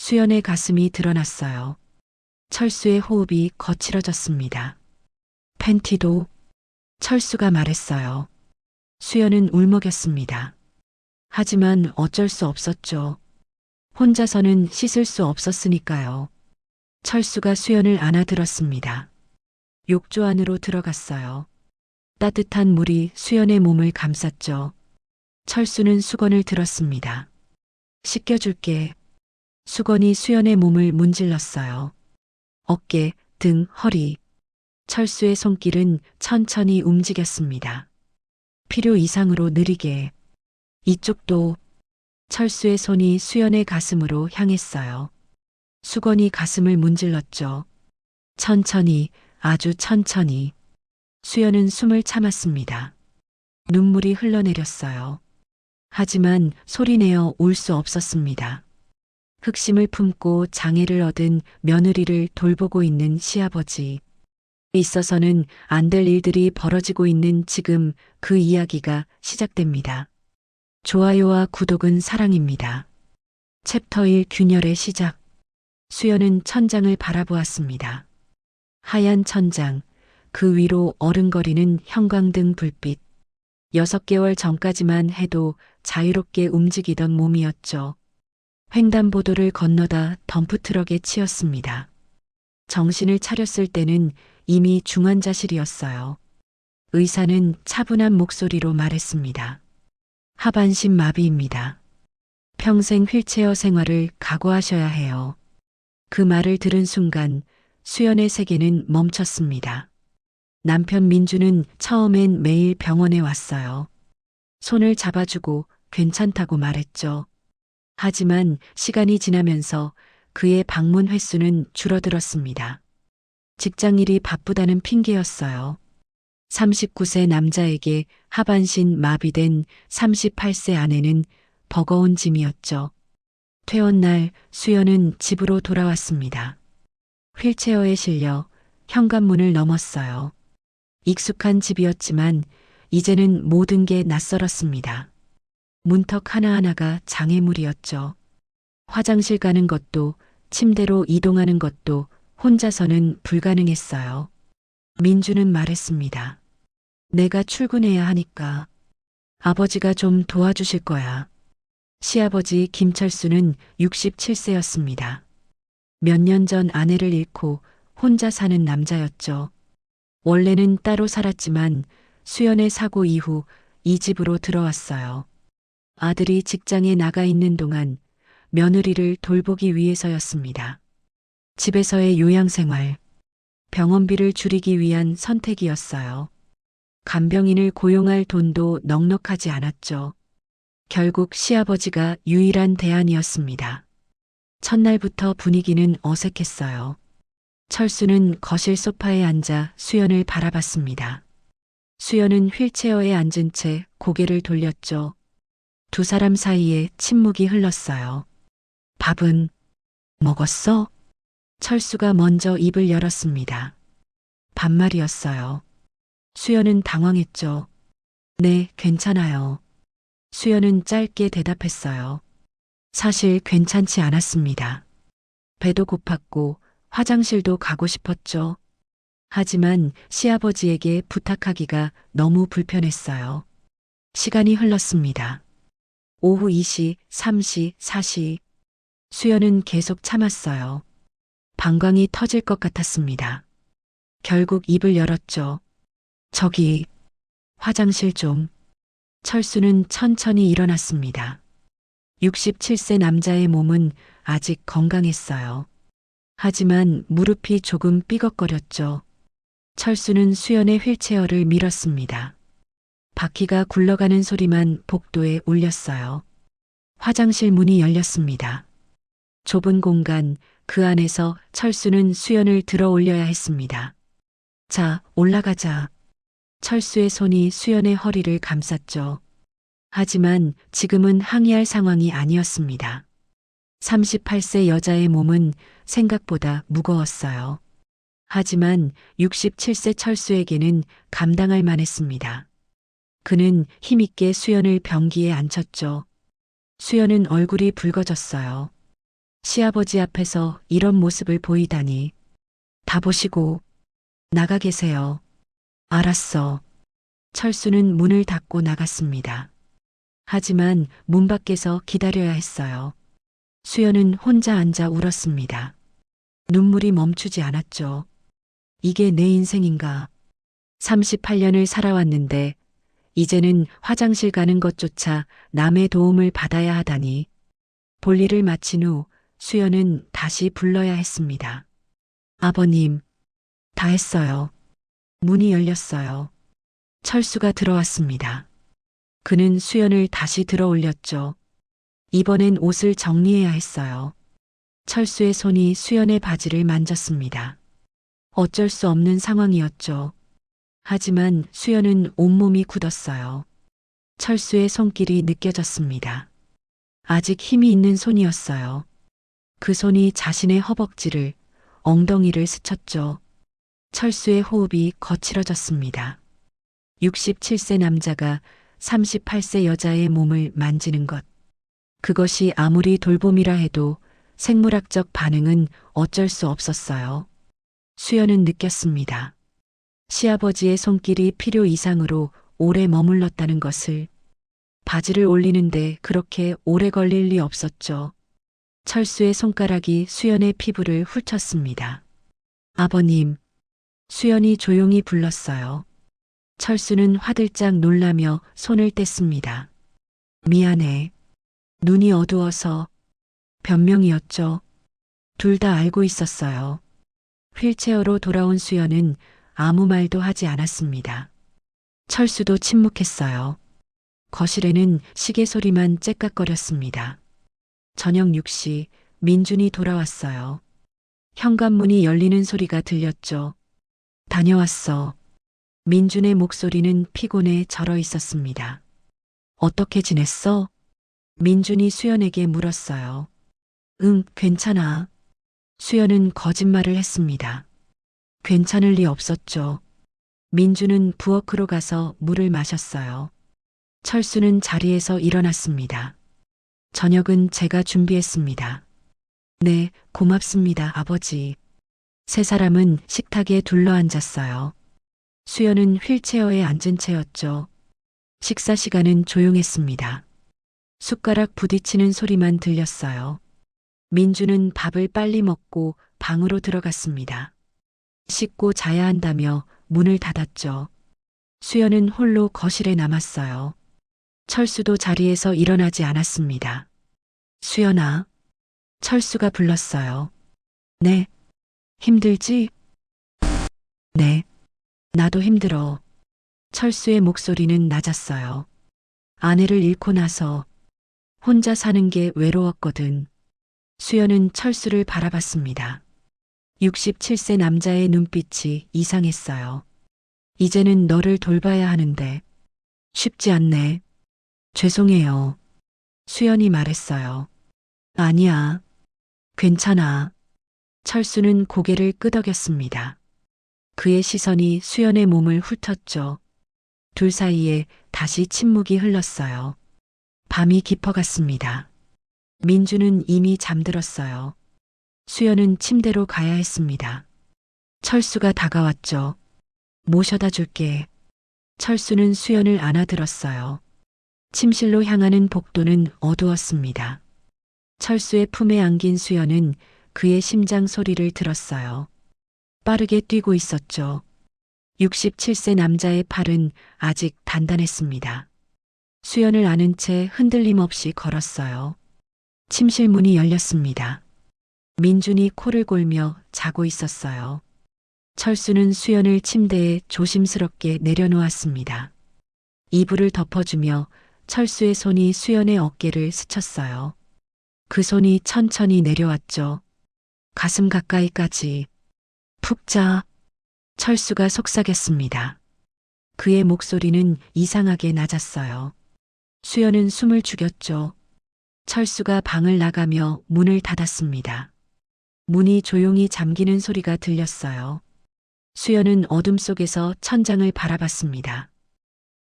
수연의 가슴이 드러났어요. 철수의 호흡이 거칠어졌습니다. 팬티도. 철수가 말했어요. 수연은 울먹였습니다. 하지만 어쩔 수 없었죠. 혼자서는 씻을 수 없었으니까요. 철수가 수연을 안아들었습니다. 욕조 안으로 들어갔어요. 따뜻한 물이 수연의 몸을 감쌌죠. 철수는 수건을 들었습니다. 씻겨줄게. 수건이 수연의 몸을 문질렀어요. 어깨, 등, 허리. 철수의 손길은 천천히 움직였습니다. 필요 이상으로 느리게. 이쪽도. 철수의 손이 수연의 가슴으로 향했어요. 수건이 가슴을 문질렀죠. 천천히, 아주 천천히. 수연은 숨을 참았습니다. 눈물이 흘러내렸어요. 하지만 소리내어 울 수 없었습니다. 흑심을 품고 장애를 얻은 며느리를 돌보고 있는 시아버지. 있어서는 안 될 일들이 벌어지고 있는 지금 그 이야기가 시작됩니다. 좋아요와 구독은 사랑입니다. 챕터 1 균열의 시작. 수연은 천장을 바라보았습니다. 하얀 천장, 그 위로 어른거리는 형광등 불빛. 6개월 전까지만 해도 자유롭게 움직이던 몸이었죠. 횡단보도를 건너다 덤프트럭에 치였습니다. 정신을 차렸을 때는 이미 중환자실이었어요. 의사는 차분한 목소리로 말했습니다. 하반신 마비입니다. 평생 휠체어 생활을 각오하셔야 해요. 그 말을 들은 순간 수연의 세계는 멈췄습니다. 남편 민주는 처음엔 매일 병원에 왔어요. 손을 잡아주고 괜찮다고 말했죠. 하지만 시간이 지나면서 그의 방문 횟수는 줄어들었습니다. 직장일이 바쁘다는 핑계였어요. 39세 남자에게 하반신 마비된 38세 아내는 버거운 짐이었죠. 퇴원날 수연은 집으로 돌아왔습니다. 휠체어에 실려 현관문을 넘었어요. 익숙한 집이었지만 이제는 모든 게 낯설었습니다. 문턱 하나하나가 장애물이었죠. 화장실 가는 것도 침대로 이동하는 것도 혼자서는 불가능했어요. 민주는 말했습니다. 내가 출근해야 하니까 아버지가 좀 도와주실 거야. 시아버지 김철수는 67세였습니다. 몇 년 전 아내를 잃고 혼자 사는 남자였죠. 원래는 따로 살았지만 수연의 사고 이후 이 집으로 들어왔어요. 아들이 직장에 나가 있는 동안 며느리를 돌보기 위해서였습니다. 집에서의 요양생활, 병원비를 줄이기 위한 선택이었어요. 간병인을 고용할 돈도 넉넉하지 않았죠. 결국 시아버지가 유일한 대안이었습니다. 첫날부터 분위기는 어색했어요. 철수는 거실 소파에 앉아 수연을 바라봤습니다. 수연은 휠체어에 앉은 채 고개를 돌렸죠. 두 사람 사이에 침묵이 흘렀어요. 밥은 먹었어? 철수가 먼저 입을 열었습니다. 반말이었어요. 수연은 당황했죠. 네, 괜찮아요. 수연은 짧게 대답했어요. 사실 괜찮지 않았습니다. 배도 고팠고 화장실도 가고 싶었죠. 하지만 시아버지에게 부탁하기가 너무 불편했어요. 시간이 흘렀습니다. 오후 2시, 3시, 4시. 수연은 계속 참았어요. 방광이 터질 것 같았습니다. 결국 입을 열었죠. 저기, 화장실 좀. 철수는 천천히 일어났습니다. 67세 남자의 몸은 아직 건강했어요. 하지만 무릎이 조금 삐걱거렸죠. 철수는 수연의 휠체어를 밀었습니다. 바퀴가 굴러가는 소리만 복도에 울렸어요. 화장실 문이 열렸습니다. 좁은 공간, 그 안에서 철수는 수연을 들어 올려야 했습니다. 자, 올라가자. 철수의 손이 수연의 허리를 감쌌죠. 하지만 지금은 항의할 상황이 아니었습니다. 38세 여자의 몸은 생각보다 무거웠어요. 하지만 67세 철수에게는 감당할 만했습니다. 그는 힘있게 수연을 변기에 앉혔죠. 수연은 얼굴이 붉어졌어요. 시아버지 앞에서 이런 모습을 보이다니. 다 보시고 나가 계세요. 알았어. 철수는 문을 닫고 나갔습니다. 하지만 문 밖에서 기다려야 했어요. 수연은 혼자 앉아 울었습니다. 눈물이 멈추지 않았죠. 이게 내 인생인가? 38년을 살아왔는데 이제는 화장실 가는 것조차 남의 도움을 받아야 하다니. 볼일을 마친 후 수연은 다시 불러야 했습니다. 아버님, 다 했어요. 문이 열렸어요. 철수가 들어왔습니다. 그는 수연을 다시 들어 올렸죠. 이번엔 옷을 정리해야 했어요. 철수의 손이 수연의 바지를 만졌습니다. 어쩔 수 없는 상황이었죠. 하지만 수연은 온몸이 굳었어요. 철수의 손길이 느껴졌습니다. 아직 힘이 있는 손이었어요. 그 손이 자신의 허벅지를, 엉덩이를 스쳤죠. 철수의 호흡이 거칠어졌습니다. 67세 남자가 38세 여자의 몸을 만지는 것. 그것이 아무리 돌봄이라 해도 생물학적 반응은 어쩔 수 없었어요. 수연은 느꼈습니다. 시아버지의 손길이 필요 이상으로 오래 머물렀다는 것을. 바지를 올리는데 그렇게 오래 걸릴 리 없었죠. 철수의 손가락이 수연의 피부를 훑쳤습니다. 아버님, 수연이 조용히 불렀어요. 철수는 화들짝 놀라며 손을 뗐습니다. 미안해. 눈이 어두워서. 변명이었죠. 둘 다 알고 있었어요. 휠체어로 돌아온 수연은 아무 말도 하지 않았습니다. 철수도 침묵했어요. 거실에는 시계 소리만 째깍거렸습니다. 저녁 6시 민준이 돌아왔어요. 현관문이 열리는 소리가 들렸죠. 다녀왔어. 민준의 목소리는 피곤해 절어 있었습니다. 어떻게 지냈어? 민준이 수연에게 물었어요. 응, 괜찮아. 수연은 거짓말을 했습니다. 괜찮을 리 없었죠. 민준은 부엌으로 가서 물을 마셨어요. 철수는 자리에서 일어났습니다. 저녁은 제가 준비했습니다. 네, 고맙습니다, 아버지. 세 사람은 식탁에 둘러앉았어요. 수연은 휠체어에 앉은 채였죠. 식사 시간은 조용했습니다. 숟가락 부딪히는 소리만 들렸어요. 민주는 밥을 빨리 먹고 방으로 들어갔습니다. 씻고 자야 한다며 문을 닫았죠. 수연은 홀로 거실에 남았어요. 철수도 자리에서 일어나지 않았습니다. 수연아. 철수가 불렀어요. 네. 힘들지? 네. 나도 힘들어. 철수의 목소리는 낮았어요. 아내를 잃고 나서 혼자 사는 게 외로웠거든. 수연은 철수를 바라봤습니다. 67세 남자의 눈빛이 이상했어요. 이제는 너를 돌봐야 하는데 쉽지 않네. 죄송해요. 수연이 말했어요. 아니야. 괜찮아. 철수는 고개를 끄덕였습니다. 그의 시선이 수연의 몸을 훑었죠. 둘 사이에 다시 침묵이 흘렀어요. 밤이 깊어갔습니다. 민주는 이미 잠들었어요. 수연은 침대로 가야 했습니다. 철수가 다가왔죠. 모셔다 줄게. 철수는 수연을 안아들었어요. 침실로 향하는 복도는 어두웠습니다. 철수의 품에 안긴 수연은 그의 심장 소리를 들었어요. 빠르게 뛰고 있었죠. 67세 남자의 팔은 아직 단단했습니다. 수연을 안은 채 흔들림 없이 걸었어요. 침실 문이 열렸습니다. 민준이 코를 골며 자고 있었어요. 철수는 수연을 침대에 조심스럽게 내려놓았습니다. 이불을 덮어주며 철수의 손이 수연의 어깨를 스쳤어요. 그 손이 천천히 내려왔죠. 가슴 가까이까지. 푹 자. 철수가 속삭였습니다. 그의 목소리는 이상하게 낮았어요. 수연은 숨을 죽였죠. 철수가 방을 나가며 문을 닫았습니다. 문이 조용히 잠기는 소리가 들렸어요. 수연은 어둠 속에서 천장을 바라봤습니다.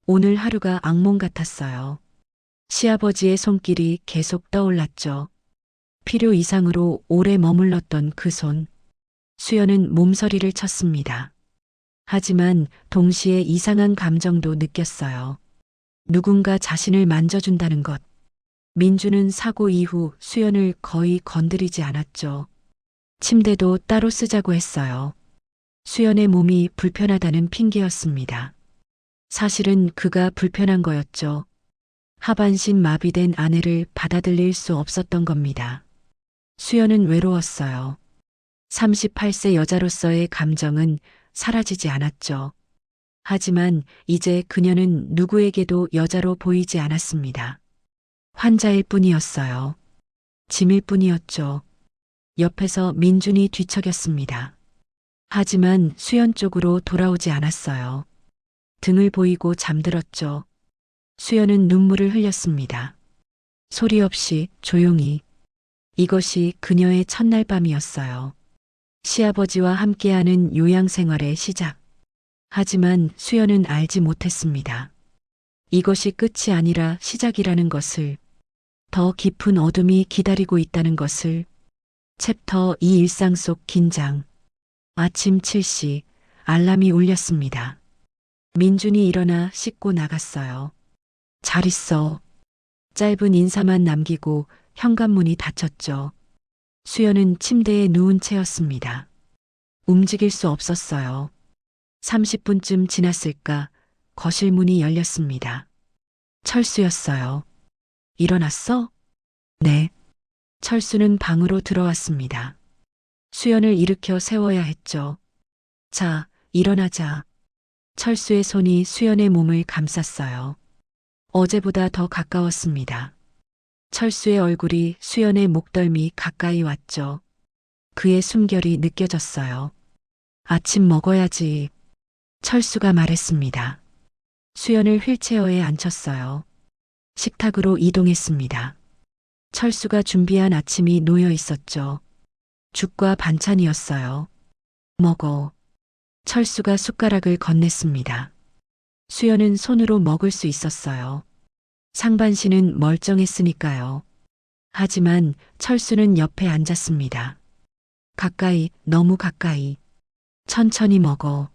오늘 하루가 악몽 같았어요. 시아버지의 손길이 계속 떠올랐죠. 필요 이상으로 오래 머물렀던 그 손. 수연은 몸서리를 쳤습니다. 하지만 동시에 이상한 감정도 느꼈어요. 누군가 자신을 만져준다는 것. 민주는 사고 이후 수연을 거의 건드리지 않았죠. 침대도 따로 쓰자고 했어요. 수연의 몸이 불편하다는 핑계였습니다. 사실은 그가 불편한 거였죠. 하반신 마비된 아내를 받아들일 수 없었던 겁니다. 수연은 외로웠어요. 38세 여자로서의 감정은 사라지지 않았죠. 하지만 이제 그녀는 누구에게도 여자로 보이지 않았습니다. 환자일 뿐이었어요. 짐일 뿐이었죠. 옆에서 민준이 뒤척였습니다. 하지만 수연 쪽으로 돌아오지 않았어요. 등을 보이고 잠들었죠. 수연은 눈물을 흘렸습니다. 소리 없이 조용히. 이것이 그녀의 첫날 밤이었어요. 시아버지와 함께하는 요양생활의 시작. 하지만 수연은 알지 못했습니다. 이것이 끝이 아니라 시작이라는 것을, 더 깊은 어둠이 기다리고 있다는 것을. 챕터 2 일상 속 긴장. 아침 7시 알람이 울렸습니다. 민준이 일어나 씻고 나갔어요. 잘 있어. 짧은 인사만 남기고 현관문이 닫혔죠. 수연은 침대에 누운 채였습니다. 움직일 수 없었어요. 30분쯤 지났을까 거실 문이 열렸습니다. 철수였어요. 일어났어? 네. 철수는 방으로 들어왔습니다. 수연을 일으켜 세워야 했죠. 자, 일어나자. 철수의 손이 수연의 몸을 감쌌어요. 어제보다 더 가까웠습니다. 철수의 얼굴이 수연의 목덜미 가까이 왔죠. 그의 숨결이 느껴졌어요. 아침 먹어야지. 철수가 말했습니다. 수연을 휠체어에 앉혔어요. 식탁으로 이동했습니다. 철수가 준비한 아침이 놓여 있었죠. 죽과 반찬이었어요. 먹어. 철수가 숟가락을 건넸습니다. 수연은 손으로 먹을 수 있었어요. 상반신은 멀쩡했으니까요. 하지만 철수는 옆에 앉았습니다. 가까이, 너무 가까이. 천천히 먹어.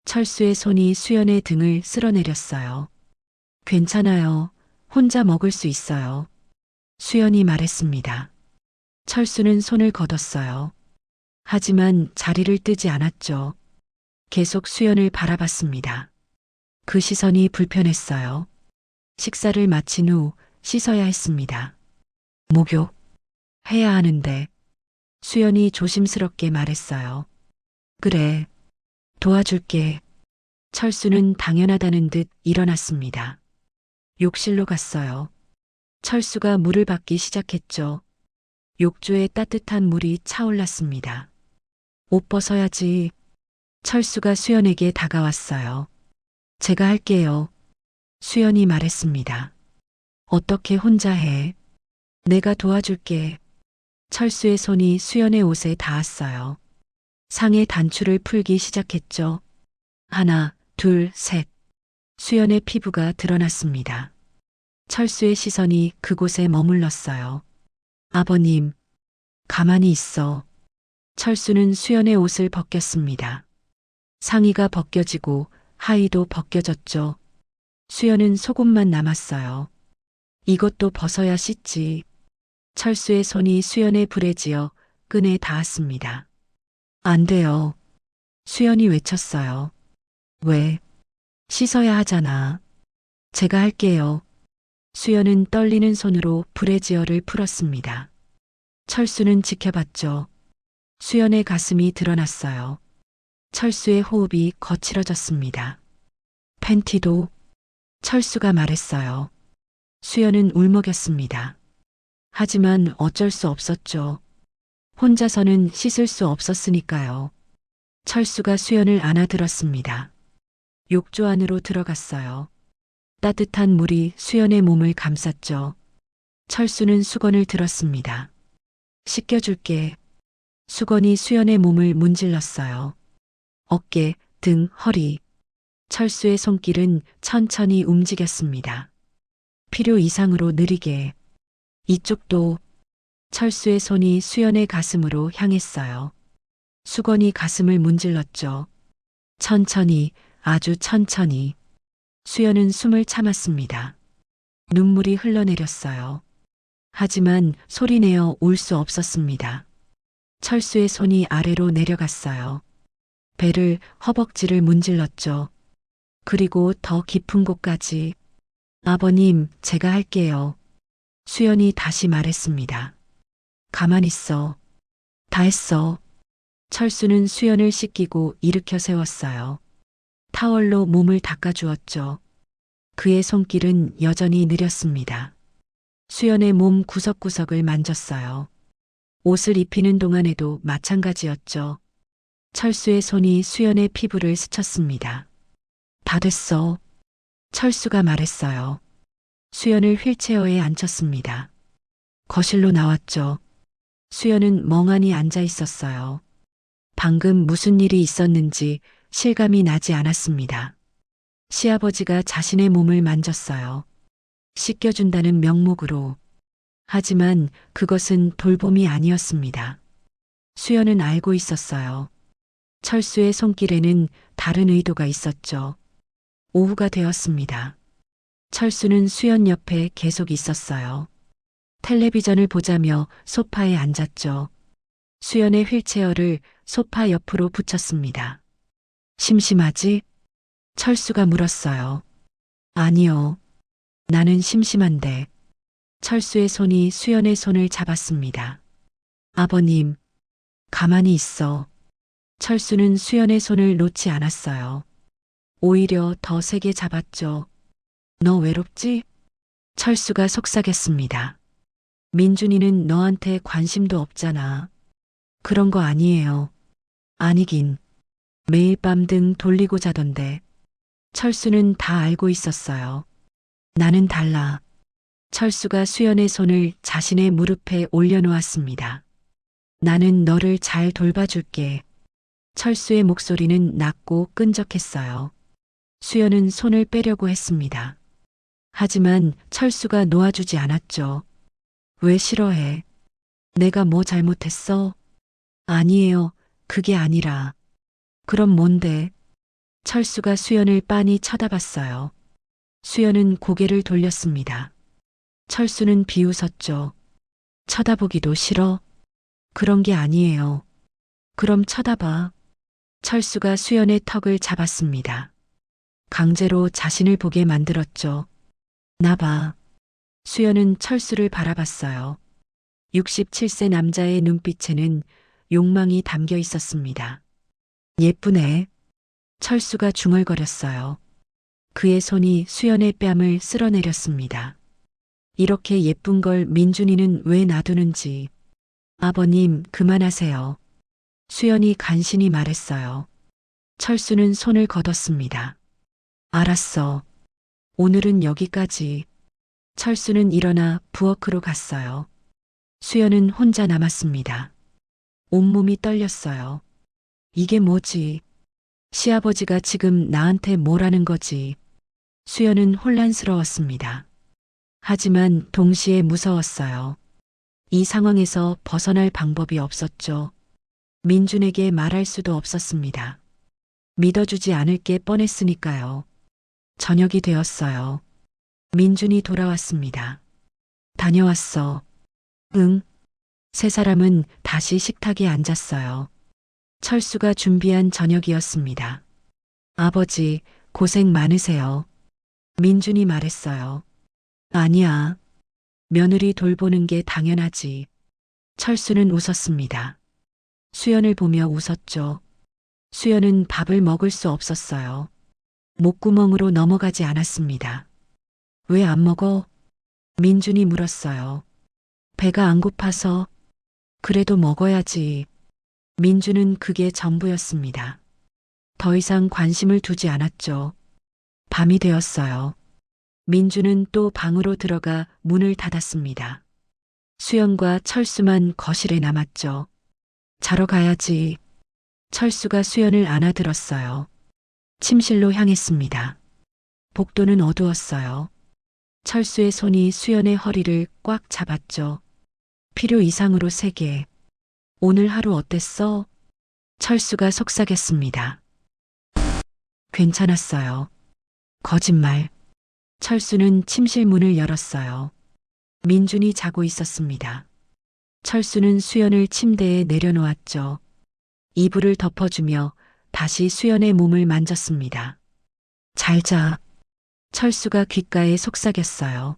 철수의 손이 수연의 등을 쓸어내렸어요. 괜찮아요. 혼자 먹을 수 있어요. 수연이 말했습니다. 철수는 손을 걷었어요. 하지만 자리를 뜨지 않았죠. 계속 수연을 바라봤습니다. 그 시선이 불편했어요. 식사를 마친 후 씻어야 했습니다. 목욕 해야 하는데. 수연이 조심스럽게 말했어요. 그래, 도와줄게. 철수는 당연하다는 듯 일어났습니다. 욕실로 갔어요. 철수가 물을 받기 시작했죠. 욕조에 따뜻한 물이 차올랐습니다. 옷 벗어야지. 철수가 수연에게 다가왔어요. 제가 할게요. 수연이 말했습니다. 어떻게 혼자 해? 내가 도와줄게. 철수의 손이 수연의 옷에 닿았어요. 상의 단추를 풀기 시작했죠. 하나, 둘, 셋. 수연의 피부가 드러났습니다. 철수의 시선이 그곳에 머물렀어요. 아버님, 가만히 있어. 철수는 수연의 옷을 벗겼습니다. 상의가 벗겨지고 하의도 벗겨졌죠. 수연은 속옷만 남았어요. 이것도 벗어야 씻지. 철수의 손이 수연의 불에 지어 끈에 닿았습니다. 안 돼요. 수연이 외쳤어요. 왜? 씻어야 하잖아. 제가 할게요. 수연은 떨리는 손으로 브래지어를 풀었습니다. 철수는 지켜봤죠. 수연의 가슴이 드러났어요. 철수의 호흡이 거칠어졌습니다. 팬티도. 철수가 말했어요. 수연은 울먹였습니다. 하지만 어쩔 수 없었죠. 혼자서는 씻을 수 없었으니까요. 철수가 수연을 안아들었습니다. 욕조 안으로 들어갔어요. 따뜻한 물이 수연의 몸을 감쌌죠. 철수는 수건을 들었습니다. 씻겨줄게. 수건이 수연의 몸을 문질렀어요. 어깨, 등, 허리. 철수의 손길은 천천히 움직였습니다. 필요 이상으로 느리게. 이쪽도. 철수의 손이 수연의 가슴으로 향했어요. 수건이 가슴을 문질렀죠. 천천히, 아주 천천히. 수연은 숨을 참았습니다. 눈물이 흘러내렸어요. 하지만 소리내어 울 수 없었습니다. 철수의 손이 아래로 내려갔어요. 배를, 허벅지를 문질렀죠. 그리고 더 깊은 곳까지. 아버님, 제가 할게요. 수연이 다시 말했습니다. 가만 있어. 다 했어. 철수는 수연을 씻기고 일으켜 세웠어요. 타월로 몸을 닦아주었죠. 그의 손길은 여전히 느렸습니다. 수연의 몸 구석구석을 만졌어요. 옷을 입히는 동안에도 마찬가지였죠. 철수의 손이 수연의 피부를 스쳤습니다. 다 됐어. 철수가 말했어요. 수연을 휠체어에 앉혔습니다. 거실로 나왔죠. 수연은 멍하니 앉아 있었어요. 방금 무슨 일이 있었는지 실감이 나지 않았습니다. 시아버지가 자신의 몸을 만졌어요. 씻겨준다는 명목으로. 하지만 그것은 돌봄이 아니었습니다. 수연은 알고 있었어요. 철수의 손길에는 다른 의도가 있었죠. 오후가 되었습니다. 철수는 수연 옆에 계속 있었어요. 텔레비전을 보자며 소파에 앉았죠. 수연의 휠체어를 소파 옆으로 붙였습니다. 심심하지? 철수가 물었어요. 아니요. 나는 심심한데. 철수의 손이 수연의 손을 잡았습니다. 아버님, 가만히 있어. 철수는 수연의 손을 놓지 않았어요. 오히려 더 세게 잡았죠. 너 외롭지? 철수가 속삭였습니다. 민준이는 너한테 관심도 없잖아. 그런 거 아니에요. 아니긴. 매일 밤 등 돌리고 자던데. 철수는 다 알고 있었어요. 나는 달라. 철수가 수연의 손을 자신의 무릎에 올려놓았습니다. 나는 너를 잘 돌봐줄게. 철수의 목소리는 낮고 끈적했어요. 수연은 손을 빼려고 했습니다. 하지만 철수가 놓아주지 않았죠. 왜 싫어해? 내가 뭐 잘못했어? 아니에요. 그게 아니라. 그럼 뭔데? 철수가 수연을 빤히 쳐다봤어요. 수연은 고개를 돌렸습니다. 철수는 비웃었죠. 쳐다보기도 싫어? 그런 게 아니에요. 그럼 쳐다봐. 철수가 수연의 턱을 잡았습니다. 강제로 자신을 보게 만들었죠. 나 봐. 수연은 철수를 바라봤어요. 67세 남자의 눈빛에는 욕망이 담겨 있었습니다. 예쁘네. 철수가 중얼거렸어요. 그의 손이 수연의 뺨을 쓸어내렸습니다. 이렇게 예쁜 걸 민준이는 왜 놔두는지. 아버님, 그만하세요. 수연이 간신히 말했어요. 철수는 손을 걷었습니다. 알았어. 오늘은 여기까지. 철수는 일어나 부엌으로 갔어요. 수연은 혼자 남았습니다. 온몸이 떨렸어요. 이게 뭐지? 시아버지가 지금 나한테 뭐라는 거지? 수연은 혼란스러웠습니다. 하지만 동시에 무서웠어요. 이 상황에서 벗어날 방법이 없었죠. 민준에게 말할 수도 없었습니다. 믿어주지 않을 게 뻔했으니까요. 저녁이 되었어요. 민준이 돌아왔습니다. 다녀왔어. 응. 세 사람은 다시 식탁에 앉았어요. 철수가 준비한 저녁이었습니다. 아버지, 고생 많으세요. 민준이 말했어요. 아니야. 며느리 돌보는 게 당연하지. 철수는 웃었습니다. 수연을 보며 웃었죠. 수연은 밥을 먹을 수 없었어요. 목구멍으로 넘어가지 않았습니다. 왜 안 먹어? 민준이 물었어요. 배가 안 고파서. 그래도 먹어야지. 민준은 그게 전부였습니다. 더 이상 관심을 두지 않았죠. 밤이 되었어요. 민준은 또 방으로 들어가 문을 닫았습니다. 수연과 철수만 거실에 남았죠. 자러 가야지. 철수가 수연을 안아들었어요. 침실로 향했습니다. 복도는 어두웠어요. 철수의 손이 수연의 허리를 꽉 잡았죠. 필요 이상으로 세게. 오늘 하루 어땠어? 철수가 속삭였습니다. 괜찮았어요. 거짓말. 철수는 침실 문을 열었어요. 민준이 자고 있었습니다. 철수는 수연을 침대에 내려놓았죠. 이불을 덮어주며 다시 수연의 몸을 만졌습니다. 잘 자. 철수가 귓가에 속삭였어요.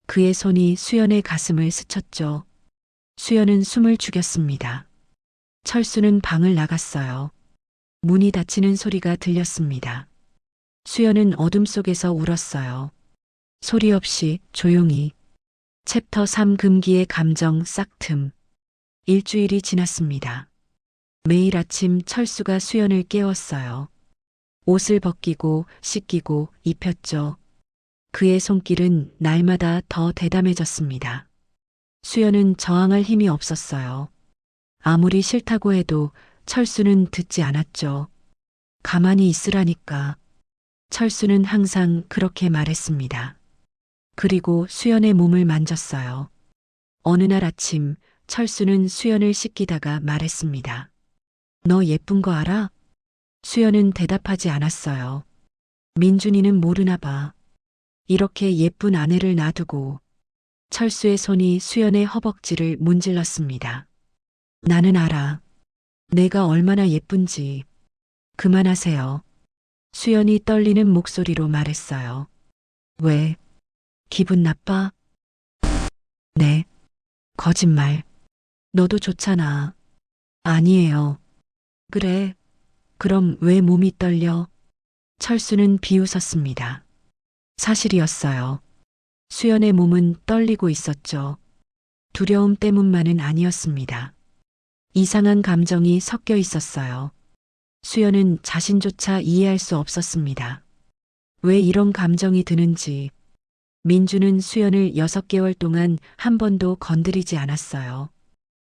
그의 손이 수연의 가슴을 스쳤죠. 수연은 숨을 죽였습니다. 철수는 방을 나갔어요. 문이 닫히는 소리가 들렸습니다. 수연은 어둠 속에서 울었어요. 소리 없이 조용히. 챕터 3 금기의 감정 싹틈. 일주일이 지났습니다. 매일 아침 철수가 수연을 깨웠어요. 옷을 벗기고 씻기고 입혔죠. 그의 손길은 날마다 더 대담해졌습니다. 수연은 저항할 힘이 없었어요. 아무리 싫다고 해도 철수는 듣지 않았죠. 가만히 있으라니까. 철수는 항상 그렇게 말했습니다. 그리고 수연의 몸을 만졌어요. 어느 날 아침 철수는 수연을 씻기다가 말했습니다. 너 예쁜 거 알아? 수연은 대답하지 않았어요. 민준이는 모르나 봐. 이렇게 예쁜 아내를 놔두고. 철수의 손이 수연의 허벅지를 문질렀습니다. 나는 알아. 내가 얼마나 예쁜지. 그만하세요. 수연이 떨리는 목소리로 말했어요. 왜? 기분 나빠? 네. 거짓말. 너도 좋잖아. 아니에요. 그래. 그럼 왜 몸이 떨려? 철수는 비웃었습니다. 사실이었어요. 수연의 몸은 떨리고 있었죠. 두려움 때문만은 아니었습니다. 이상한 감정이 섞여 있었어요. 수연은 자신조차 이해할 수 없었습니다. 왜 이런 감정이 드는지. 민주는 수연을 6개월 동안 한 번도 건드리지 않았어요.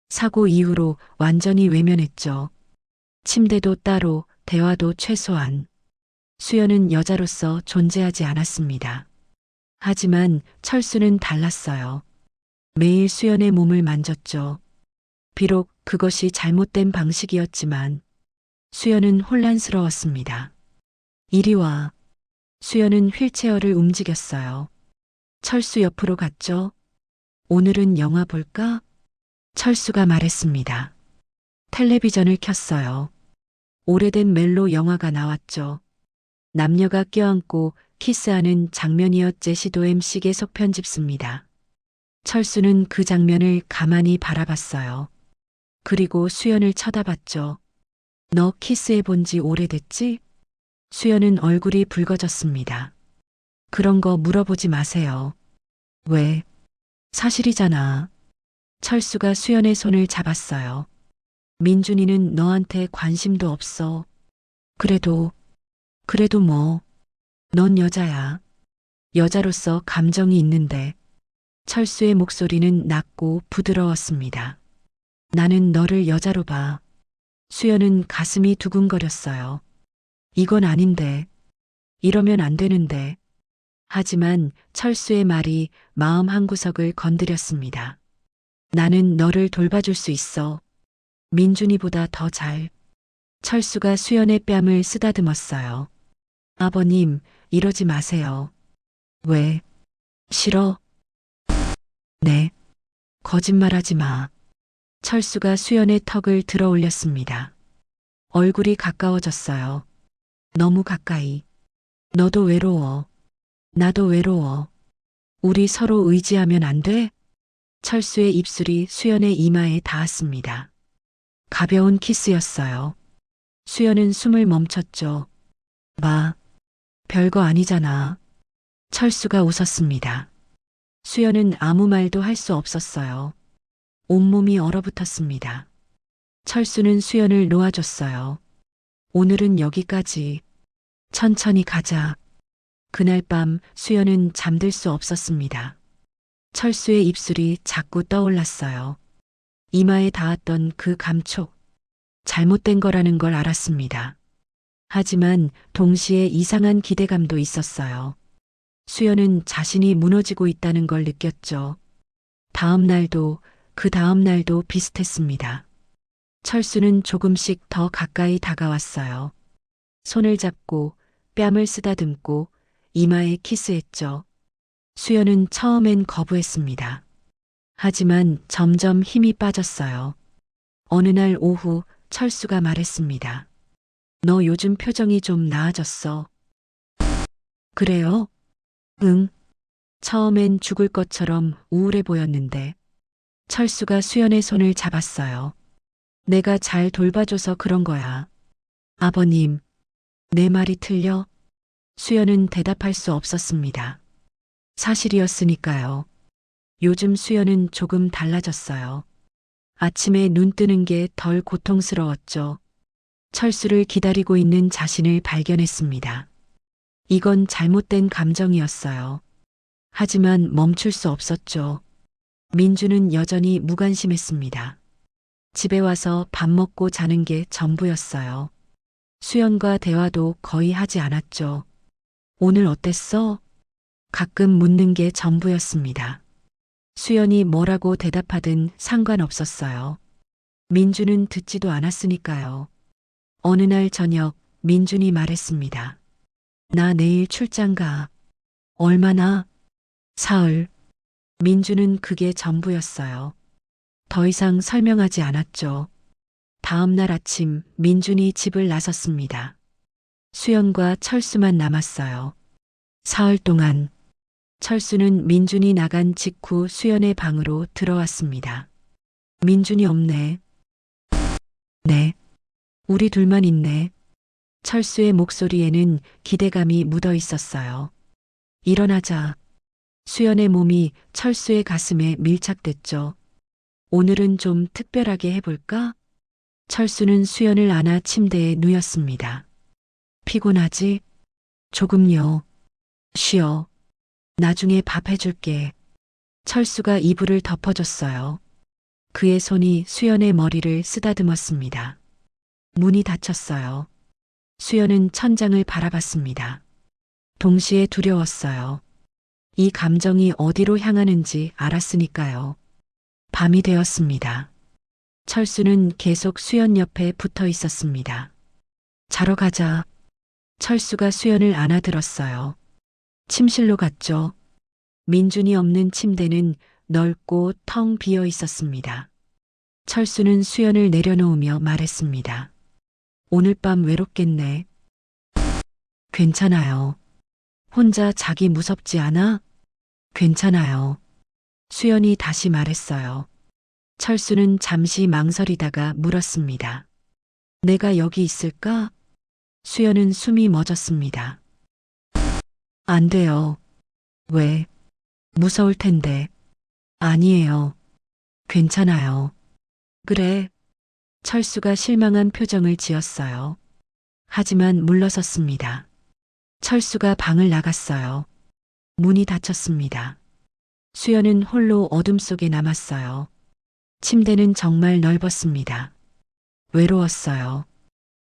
사고 이후로 완전히 외면했죠. 침대도 따로, 대화도 최소한. 수연은 여자로서 존재하지 않았습니다. 하지만 철수는 달랐어요. 매일 수연의 몸을 만졌죠. 비록 그것이 잘못된 방식이었지만 수연은 혼란스러웠습니다. 이리 와. 수연은 휠체어를 움직였어요. 철수 옆으로 갔죠. 오늘은 영화 볼까? 철수가 말했습니다. 텔레비전을 켰어요. 오래된 멜로 영화가 나왔죠. 남녀가 껴안고 키스하는 장면이었 제시도 MC의 속편집습니다. 철수는 그 장면을 가만히 바라봤어요. 그리고 수연을 쳐다봤죠. 너 키스해 본 지 오래됐지? 수연은 얼굴이 붉어졌습니다. 그런 거 물어보지 마세요. 왜? 사실이잖아. 철수가 수연의 손을 잡았어요. 민준이는 너한테 관심도 없어. 그래도 뭐. 넌 여자야. 여자로서 감정이 있는데. 철수의 목소리는 낮고 부드러웠습니다. 나는 너를 여자로 봐. 수연은 가슴이 두근거렸어요. 이건 아닌데. 이러면 안 되는데. 하지만 철수의 말이 마음 한구석을 건드렸습니다. 나는 너를 돌봐줄 수 있어. 민준이보다 더 잘. 철수가 수연의 뺨을 쓰다듬었어요. 아버님, 이러지 마세요. 왜? 싫어? 네. 거짓말하지 마. 철수가 수연의 턱을 들어 올렸습니다. 얼굴이 가까워졌어요. 너무 가까이. 너도 외로워. 나도 외로워. 우리 서로 의지하면 안 돼? 철수의 입술이 수연의 이마에 닿았습니다. 가벼운 키스였어요. 수연은 숨을 멈췄죠. 별거 아니잖아. 철수가 웃었습니다. 수연은 아무 말도 할 수 없었어요. 온몸이 얼어붙었습니다. 철수는 수연을 놓아줬어요. 오늘은 여기까지. 천천히 가자. 그날 밤 수연은 잠들 수 없었습니다. 철수의 입술이 자꾸 떠올랐어요. 이마에 닿았던 그 감촉. 잘못된 거라는 걸 알았습니다. 하지만 동시에 이상한 기대감도 있었어요. 수연은 자신이 무너지고 있다는 걸 느꼈죠. 다음 날도 그 다음 날도 비슷했습니다. 철수는 조금씩 더 가까이 다가왔어요. 손을 잡고 뺨을 쓰다듬고 이마에 키스했죠. 수연은 처음엔 거부했습니다. 하지만 점점 힘이 빠졌어요. 어느 날 오후 철수가 말했습니다. 너 요즘 표정이 좀 나아졌어. 그래요? 응. 처음엔 죽을 것처럼 우울해 보였는데 철수가 수연의 손을 잡았어요. 내가 잘 돌봐줘서 그런 거야. 아버님, 내 말이 틀려? 수연은 대답할 수 없었습니다. 사실이었으니까요. 요즘 수연은 조금 달라졌어요. 아침에 눈 뜨는 게 덜 고통스러웠죠. 철수를 기다리고 있는 자신을 발견했습니다. 이건 잘못된 감정이었어요. 하지만 멈출 수 없었죠. 민주는 여전히 무관심했습니다. 집에 와서 밥 먹고 자는 게 전부였어요. 수연과 대화도 거의 하지 않았죠. 오늘 어땠어? 가끔 묻는 게 전부였습니다. 수연이 뭐라고 대답하든 상관없었어요. 민주는 듣지도 않았으니까요. 어느 날 저녁 민준이 말했습니다. 나 내일 출장 가. 얼마나? 사흘. 민주는 그게 전부였어요. 더 이상 설명하지 않았죠. 다음 날 아침 민준이 집을 나섰습니다. 수연과 철수만 남았어요. 사흘 동안 철수는 민준이 나간 직후 수연의 방으로 들어왔습니다. 민준이 없네. 네. 우리 둘만 있네. 철수의 목소리에는 기대감이 묻어 있었어요. 일어나자. 수연의 몸이 철수의 가슴에 밀착됐죠. 오늘은 좀 특별하게 해볼까? 철수는 수연을 안아 침대에 누웠습니다. 피곤하지? 조금요. 쉬어. 나중에 밥 해줄게. 철수가 이불을 덮어줬어요. 그의 손이 수연의 머리를 쓰다듬었습니다. 문이 닫혔어요. 수연은 천장을 바라봤습니다. 동시에 두려웠어요. 이 감정이 어디로 향하는지 알았으니까요. 밤이 되었습니다. 철수는 계속 수연 옆에 붙어 있었습니다. 자러 가자. 철수가 수연을 안아들었어요. 침실로 갔죠. 민준이 없는 침대는 넓고 텅 비어 있었습니다. 철수는 수연을 내려놓으며 말했습니다. 오늘 밤 외롭겠네. 괜찮아요. 혼자 자기 무섭지 않아? 괜찮아요. 수연이 다시 말했어요. 철수는 잠시 망설이다가 물었습니다. 내가 여기 있을까? 수연은 숨이 멎었습니다. 안 돼요. 왜? 무서울 텐데. 아니에요. 괜찮아요. 그래. 철수가 실망한 표정을 지었어요. 하지만 물러섰습니다. 철수가 방을 나갔어요. 문이 닫혔습니다. 수연은 홀로 어둠 속에 남았어요. 침대는 정말 넓었습니다. 외로웠어요.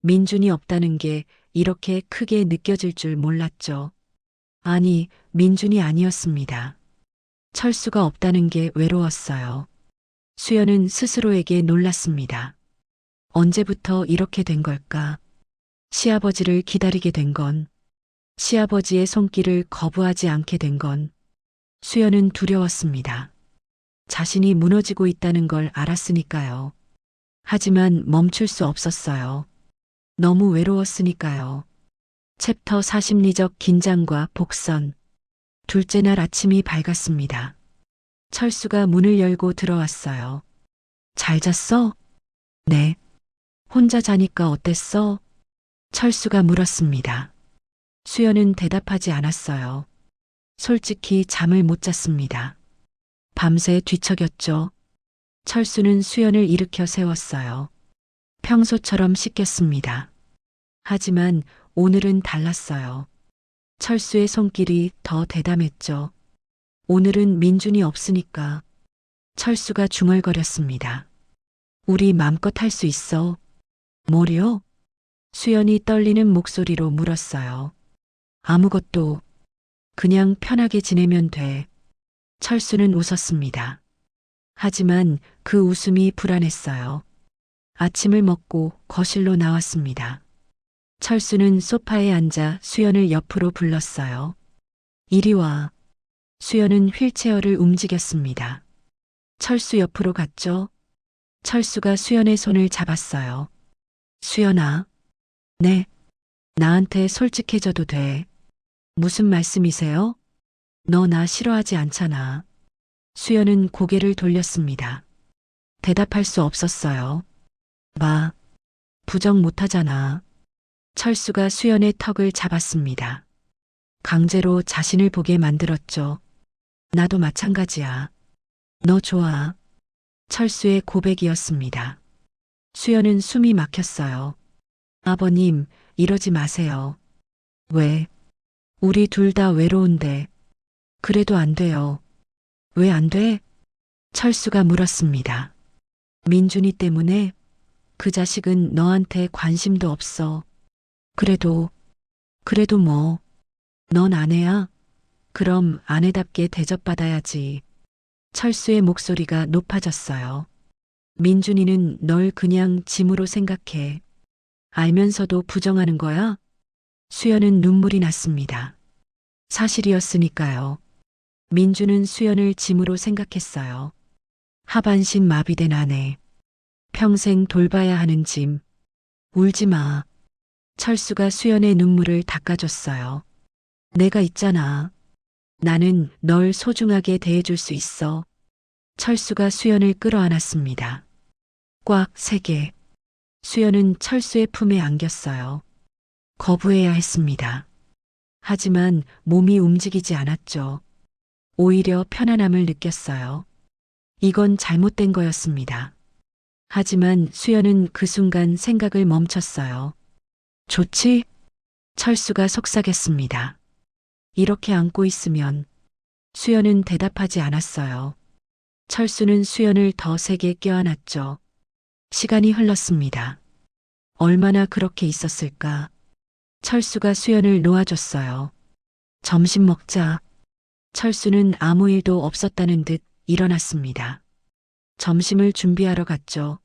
민준이 없다는 게 이렇게 크게 느껴질 줄 몰랐죠. 아니, 민준이 아니었습니다. 철수가 없다는 게 외로웠어요. 수연은 스스로에게 놀랐습니다. 언제부터 이렇게 된 걸까? 시아버지를 기다리게 된 건, 시아버지의 손길을 거부하지 않게 된 건, 수연은 두려웠습니다. 자신이 무너지고 있다는 걸 알았으니까요. 하지만 멈출 수 없었어요. 너무 외로웠으니까요. 챕터 40리적 긴장과 복선. 둘째 날 아침이 밝았습니다. 철수가 문을 열고 들어왔어요. 잘 잤어? 네. 혼자 자니까 어땠어? 철수가 물었습니다. 수연은 대답하지 않았어요. 솔직히 잠을 못 잤습니다. 밤새 뒤척였죠. 철수는 수연을 일으켜 세웠어요. 평소처럼 씻겼습니다. 하지만 오늘은 달랐어요. 철수의 손길이 더 대담했죠. 오늘은 민준이 없으니까. 철수가 중얼거렸습니다. 우리 맘껏 할 수 있어. 뭐려? 수연이 떨리는 목소리로 물었어요. 아무것도. 그냥 편하게 지내면 돼. 철수는 웃었습니다. 하지만 그 웃음이 불안했어요. 아침을 먹고 거실로 나왔습니다. 철수는 소파에 앉아 수연을 옆으로 불렀어요. 이리 와. 수연은 휠체어를 움직였습니다. 철수 옆으로 갔죠. 철수가 수연의 손을 잡았어요. 수연아. 네. 나한테 솔직해져도 돼. 무슨 말씀이세요? 너 나 싫어하지 않잖아. 수연은 고개를 돌렸습니다. 대답할 수 없었어요. 마. 부정 못하잖아. 철수가 수연의 턱을 잡았습니다. 강제로 자신을 보게 만들었죠. 나도 마찬가지야. 너 좋아. 철수의 고백이었습니다. 수연은 숨이 막혔어요. 아버님, 이러지 마세요. 왜? 우리 둘 다 외로운데. 그래도 안 돼요. 왜 안 돼? 철수가 물었습니다. 민준이 때문에 그 자식은 너한테 관심도 없어. 그래도 뭐, 넌 아내야? 그럼 아내답게 대접받아야지. 철수의 목소리가 높아졌어요. 민준이는 널 그냥 짐으로 생각해. 알면서도 부정하는 거야? 수연은 눈물이 났습니다. 사실이었으니까요. 민준은 수연을 짐으로 생각했어요. 하반신 마비된 아내. 평생 돌봐야 하는 짐. 울지 마. 철수가 수연의 눈물을 닦아줬어요. 내가 있잖아. 나는 널 소중하게 대해줄 수 있어. 철수가 수연을 끌어안았습니다. 꽉 3개. 수연은 철수의 품에 안겼어요. 거부해야 했습니다. 하지만 몸이 움직이지 않았죠. 오히려 편안함을 느꼈어요. 이건 잘못된 거였습니다. 하지만 수연은 그 순간 생각을 멈췄어요. 좋지? 철수가 속삭였습니다. 이렇게 안고 있으면. 수연은 대답하지 않았어요. 철수는 수연을 더 세게 껴안았죠. 시간이 흘렀습니다. 얼마나 그렇게 있었을까? 철수가 수연을 놓아줬어요. 점심 먹자. 철수는 아무 일도 없었다는 듯 일어났습니다. 점심을 준비하러 갔죠.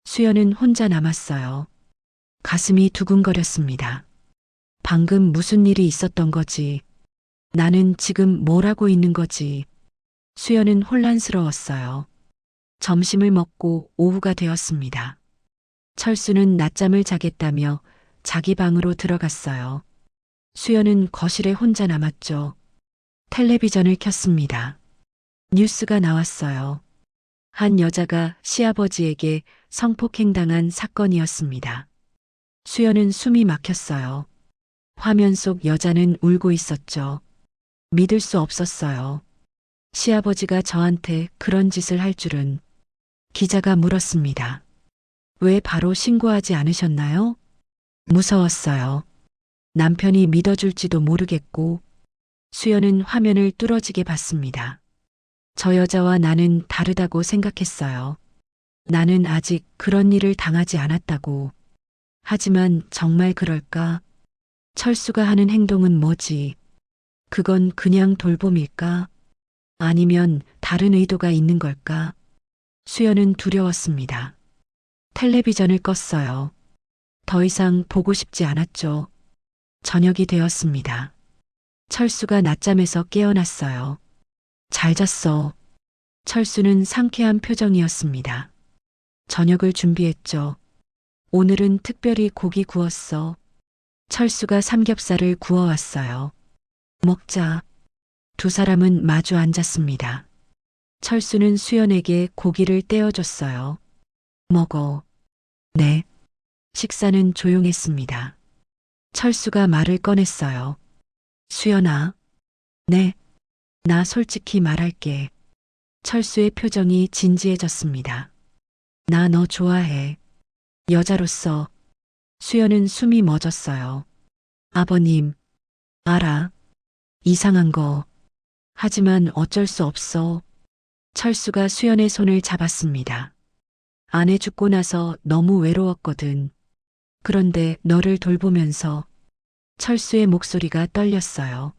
수연은 혼자 남았어요. 가슴이 두근거렸습니다. 방금 무슨 일이 있었던 거지? 나는 지금 뭘 하고 있는 거지? 수연은 혼란스러웠어요. 점심을 먹고 오후가 되었습니다. 철수는 낮잠을 자겠다며 자기 방으로 들어갔어요. 수연은 거실에 혼자 남았죠. 텔레비전을 켰습니다. 뉴스가 나왔어요. 한 여자가 시아버지에게 성폭행당한 사건이었습니다. 수연은 숨이 막혔어요. 화면 속 여자는 울고 있었죠. 믿을 수 없었어요. 시아버지가 저한테 그런 짓을 할 줄은. 기자가 물었습니다. 왜 바로 신고하지 않으셨나요? 무서웠어요. 남편이 믿어줄지도 모르겠고. 수연은 화면을 뚫어지게 봤습니다. 저 여자와 나는 다르다고 생각했어요. 나는 아직 그런 일을 당하지 않았다고. 하지만 정말 그럴까? 철수가 하는 행동은 뭐지? 그건 그냥 돌봄일까? 아니면 다른 의도가 있는 걸까? 수연은 두려웠습니다. 텔레비전을 껐어요. 더 이상 보고 싶지 않았죠. 저녁이 되었습니다. 철수가 낮잠에서 깨어났어요. 잘 잤어. 철수는 상쾌한 표정이었습니다. 저녁을 준비했죠. 오늘은 특별히 고기 구웠어. 철수가 삼겹살을 구워왔어요. 먹자. 두 사람은 마주 앉았습니다. 철수는 수연에게 고기를 떼어줬어요. 먹어. 네. 식사는 조용했습니다. 철수가 말을 꺼냈어요. 수연아. 네. 나 솔직히 말할게. 철수의 표정이 진지해졌습니다. 나 너 좋아해. 여자로서. 수연은 숨이 멎었어요. 아버님. 알아. 이상한 거. 하지만 어쩔 수 없어. 철수가 수연의 손을 잡았습니다. 아내 죽고 나서 너무 외로웠거든. 그런데 너를 돌보면서. 철수의 목소리가 떨렸어요.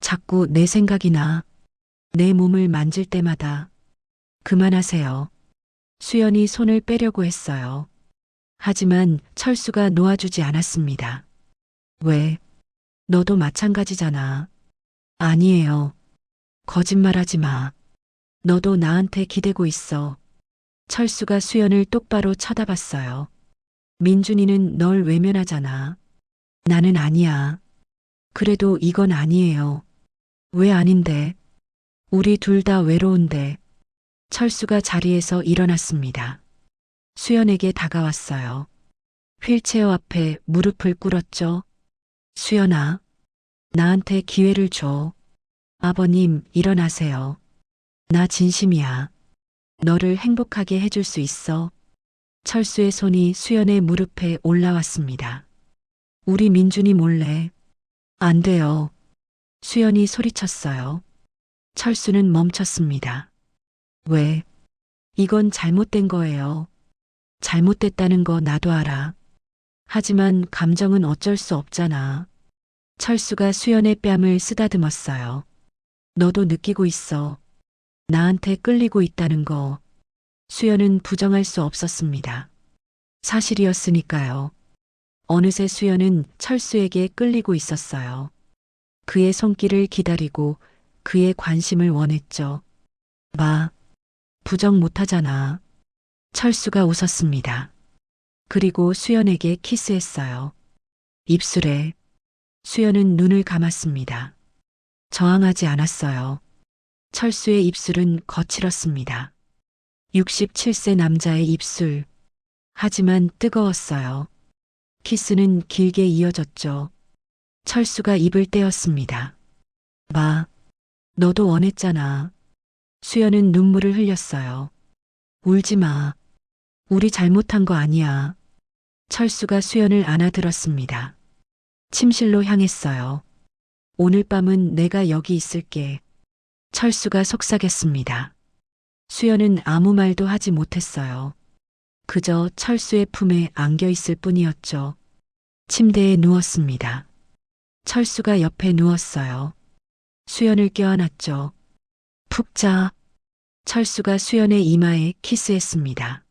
자꾸 내 생각이 나. 내 몸을 만질 때마다. 그만하세요. 수연이 손을 빼려고 했어요. 하지만 철수가 놓아주지 않았습니다. 왜? 너도 마찬가지잖아. 아니에요. 거짓말하지 마. 너도 나한테 기대고 있어. 철수가 수연을 똑바로 쳐다봤어요. 민준이는 널 외면하잖아. 나는 아니야. 그래도 이건 아니에요. 왜 아닌데? 우리 둘 다 외로운데. 철수가 자리에서 일어났습니다. 수연에게 다가왔어요. 휠체어 앞에 무릎을 꿇었죠. 수연아, 나한테 기회를 줘. 아버님, 일어나세요. 나 진심이야. 너를 행복하게 해줄 수 있어. 철수의 손이 수연의 무릎에 올라왔습니다. 우리 민준이 몰래. 안 돼요. 수연이 소리쳤어요. 철수는 멈췄습니다. 왜? 이건 잘못된 거예요. 잘못됐다는 거 나도 알아. 하지만 감정은 어쩔 수 없잖아. 철수가 수연의 뺨을 쓰다듬었어요. 너도 느끼고 있어. 나한테 끌리고 있다는 거. 수연은 부정할 수 없었습니다. 사실이었으니까요. 어느새 수연은 철수에게 끌리고 있었어요. 그의 손길을 기다리고 그의 관심을 원했죠. 마, 부정 못하잖아. 철수가 웃었습니다. 그리고 수연에게 키스했어요. 입술에. 수연은 눈을 감았습니다. 저항하지 않았어요. 철수의 입술은 거칠었습니다. 67세 남자의 입술. 하지만 뜨거웠어요. 키스는 길게 이어졌죠. 철수가 입을 떼었습니다. 마, 너도 원했잖아. 수연은 눈물을 흘렸어요. 울지 마. 우리 잘못한 거 아니야. 철수가 수연을 안아들었습니다. 침실로 향했어요. 오늘 밤은 내가 여기 있을게. 철수가 속삭였습니다. 수연은 아무 말도 하지 못했어요. 그저 철수의 품에 안겨 있을 뿐이었죠. 침대에 누웠습니다. 철수가 옆에 누웠어요. 수연을 껴안았죠. 푹 자. 철수가 수연의 이마에 키스했습니다.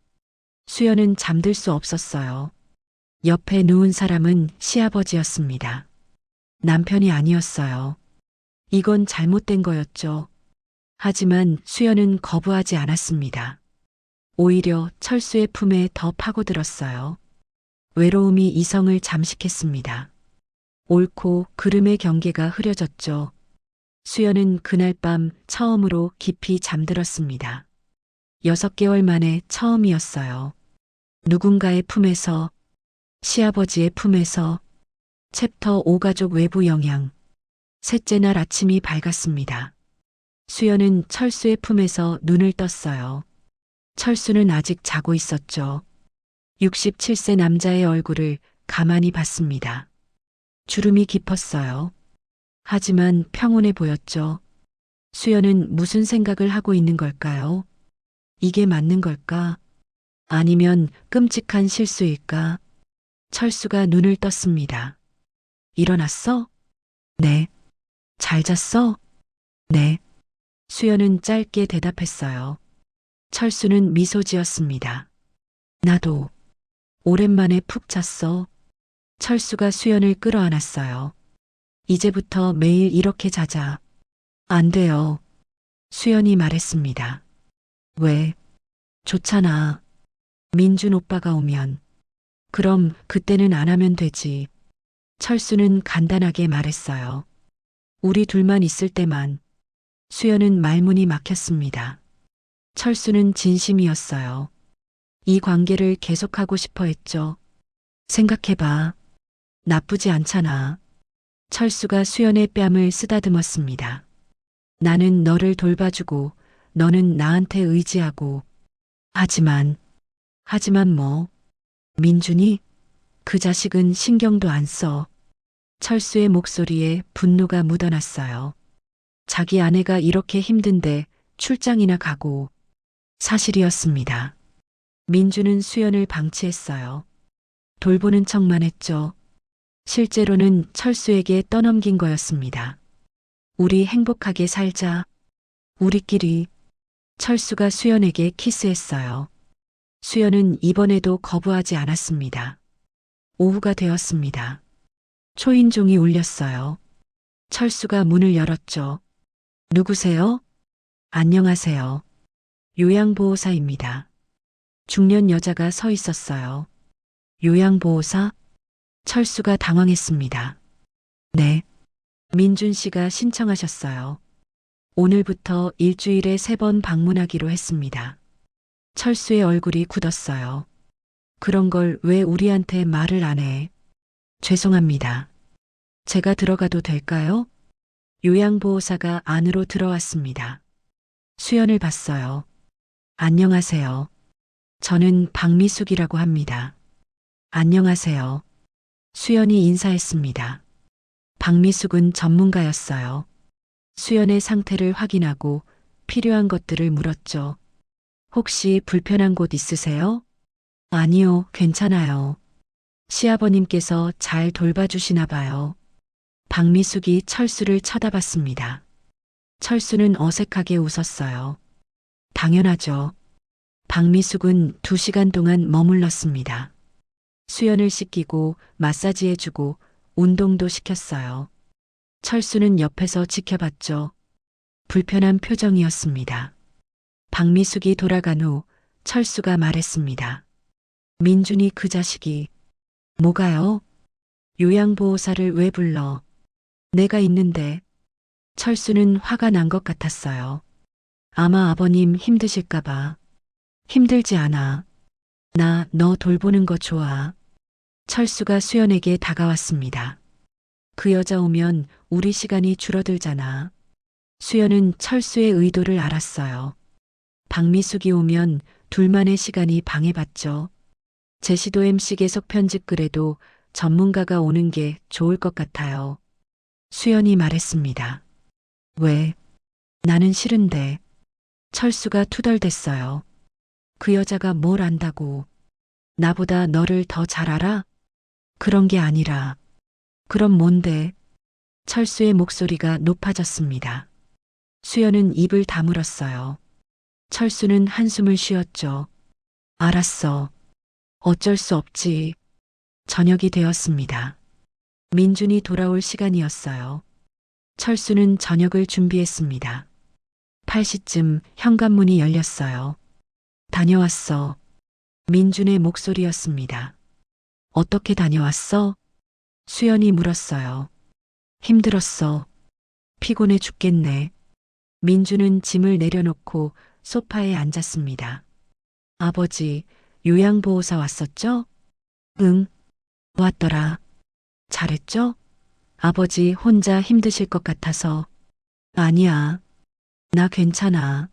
수연은 잠들 수 없었어요. 옆에 누운 사람은 시아버지였습니다. 남편이 아니었어요. 이건 잘못된 거였죠. 하지만 수연은 거부하지 않았습니다. 오히려 철수의 품에 더 파고들었어요. 외로움이 이성을 잠식했습니다. 옳고 그름의 경계가 흐려졌죠. 수연은 그날 밤 처음으로 깊이 잠들었습니다. 6개월 만에 처음이었어요. 누군가의 품에서, 시아버지의 품에서. 챕터 5 가족 외부 영향. 셋째 날 아침이 밝았습니다. 수연은 철수의 품에서 눈을 떴어요. 철수는 아직 자고 있었죠. 67세 남자의 얼굴을 가만히 봤습니다. 주름이 깊었어요. 하지만 평온해 보였죠. 수연은 무슨 생각을 하고 있는 걸까요? 이게 맞는 걸까? 아니면 끔찍한 실수일까? 철수가 눈을 떴습니다. 일어났어? 네. 잘 잤어? 네. 수연은 짧게 대답했어요. 철수는 미소 지었습니다. 나도. 오랜만에 푹 잤어. 철수가 수연을 끌어안았어요. 이제부터 매일 이렇게 자자. 안 돼요. 수연이 말했습니다. 왜? 좋잖아. 민준 오빠가 오면. 그럼 그때는 안 하면 되지. 철수는 간단하게 말했어요. 우리 둘만 있을 때만. 수연은 말문이 막혔습니다. 철수는 진심이었어요. 이 관계를 계속하고 싶어 했죠. 생각해봐. 나쁘지 않잖아. 철수가 수연의 뺨을 쓰다듬었습니다. 나는 너를 돌봐주고 너는 나한테 의지하고. 하지만 뭐. 민준이? 그 자식은 신경도 안 써. 철수의 목소리에 분노가 묻어났어요. 자기 아내가 이렇게 힘든데 출장이나 가고. 사실이었습니다. 민준은 수연을 방치했어요. 돌보는 척만 했죠. 실제로는 철수에게 떠넘긴 거였습니다. 우리 행복하게 살자. 우리끼리. 철수가 수연에게 키스했어요. 수연은 이번에도 거부하지 않았습니다. 오후가 되었습니다. 초인종이 울렸어요. 철수가 문을 열었죠. 누구세요? 안녕하세요. 요양보호사입니다. 중년 여자가 서 있었어요. 요양보호사? 철수가 당황했습니다. 네. 민준 씨가 신청하셨어요. 오늘부터 일주일에 3번 방문하기로 했습니다. 철수의 얼굴이 굳었어요. 그런 걸 왜 우리한테 말을 안 해? 죄송합니다. 제가 들어가도 될까요? 요양보호사가 안으로 들어왔습니다. 수연을 봤어요. 안녕하세요. 저는 박미숙이라고 합니다. 안녕하세요. 수연이 인사했습니다. 박미숙은 전문가였어요. 수연의 상태를 확인하고 필요한 것들을 물었죠. 혹시 불편한 곳 있으세요? 아니요, 괜찮아요. 시아버님께서 잘 돌봐주시나 봐요. 박미숙이 철수를 쳐다봤습니다. 철수는 어색하게 웃었어요. 당연하죠. 박미숙은 2시간 동안 머물렀습니다. 수연을 씻기고 마사지해주고 운동도 시켰어요. 철수는 옆에서 지켜봤죠. 불편한 표정이었습니다. 박미숙이 돌아간 후 철수가 말했습니다. 민준이 그 자식이. 뭐가요? 요양보호사를 왜 불러? 내가 있는데. 철수는 화가 난 것 같았어요. 아마 아버님 힘드실까봐. 힘들지 않아. 나 너 돌보는 거 좋아. 철수가 수연에게 다가왔습니다. 그 여자 오면 우리 시간이 줄어들잖아. 수연은 철수의 의도를 알았어요. 박미숙이 오면 둘만의 시간이 방해받죠. 제시도 MC 계속 편집글에도 전문가가 오는 게 좋을 것 같아요. 수연이 말했습니다. 왜? 나는 싫은데. 철수가 투덜댔어요. 그 여자가 뭘 안다고. 나보다 너를 더 잘 알아? 그런 게 아니라. 그럼 뭔데? 철수의 목소리가 높아졌습니다. 수연은 입을 다물었어요. 철수는 한숨을 쉬었죠. 알았어. 어쩔 수 없지. 저녁이 되었습니다. 민준이 돌아올 시간이었어요. 철수는 저녁을 준비했습니다. 8시쯤 현관문이 열렸어요. 다녀왔어. 민준의 목소리였습니다. 어떻게 다녀왔어? 수연이 물었어요. 힘들었어. 피곤해 죽겠네. 민준은 짐을 내려놓고 소파에 앉았습니다. 아버지, 요양보호사 왔었죠? 응, 왔더라. 잘했죠? 아버지 혼자 힘드실 것 같아서. 아니야. 나 괜찮아.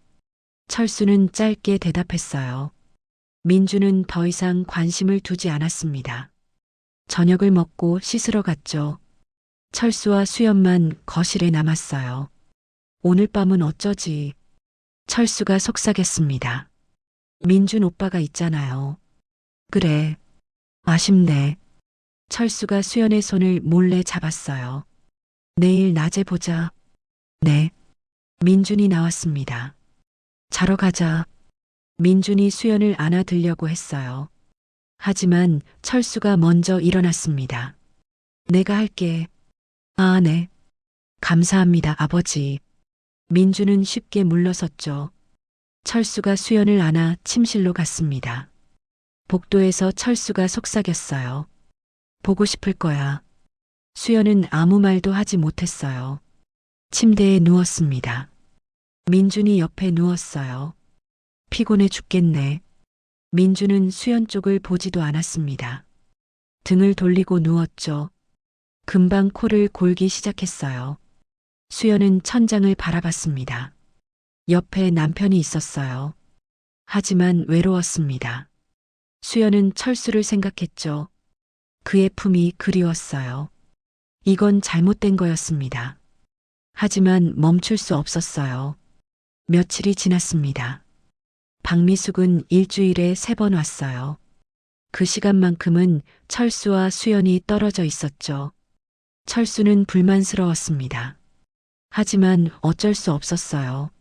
철수는 짧게 대답했어요. 민주는 더 이상 관심을 두지 않았습니다. 저녁을 먹고 씻으러 갔죠. 철수와 수연만 거실에 남았어요. 오늘 밤은 어쩌지? 철수가 속삭였습니다. 민준 오빠가 있잖아요. 그래. 아쉽네. 철수가 수연의 손을 몰래 잡았어요. 내일 낮에 보자. 네. 민준이 나왔습니다. 자러 가자. 민준이 수연을 안아들려고 했어요. 하지만 철수가 먼저 일어났습니다. 내가 할게. 아, 네. 감사합니다, 아버지. 민준은 쉽게 물러섰죠. 철수가 수연을 안아 침실로 갔습니다. 복도에서 철수가 속삭였어요. 보고 싶을 거야. 수연은 아무 말도 하지 못했어요. 침대에 누웠습니다. 민준이 옆에 누웠어요. 피곤해 죽겠네. 민준은 수연 쪽을 보지도 않았습니다. 등을 돌리고 누웠죠. 금방 코를 골기 시작했어요. 수연은 천장을 바라봤습니다. 옆에 남편이 있었어요. 하지만 외로웠습니다. 수연은 철수를 생각했죠. 그의 품이 그리웠어요. 이건 잘못된 거였습니다. 하지만 멈출 수 없었어요. 며칠이 지났습니다. 박미숙은 일주일에 3번 왔어요. 그 시간만큼은 철수와 수연이 떨어져 있었죠. 철수는 불만스러웠습니다. 하지만 어쩔 수 없었어요.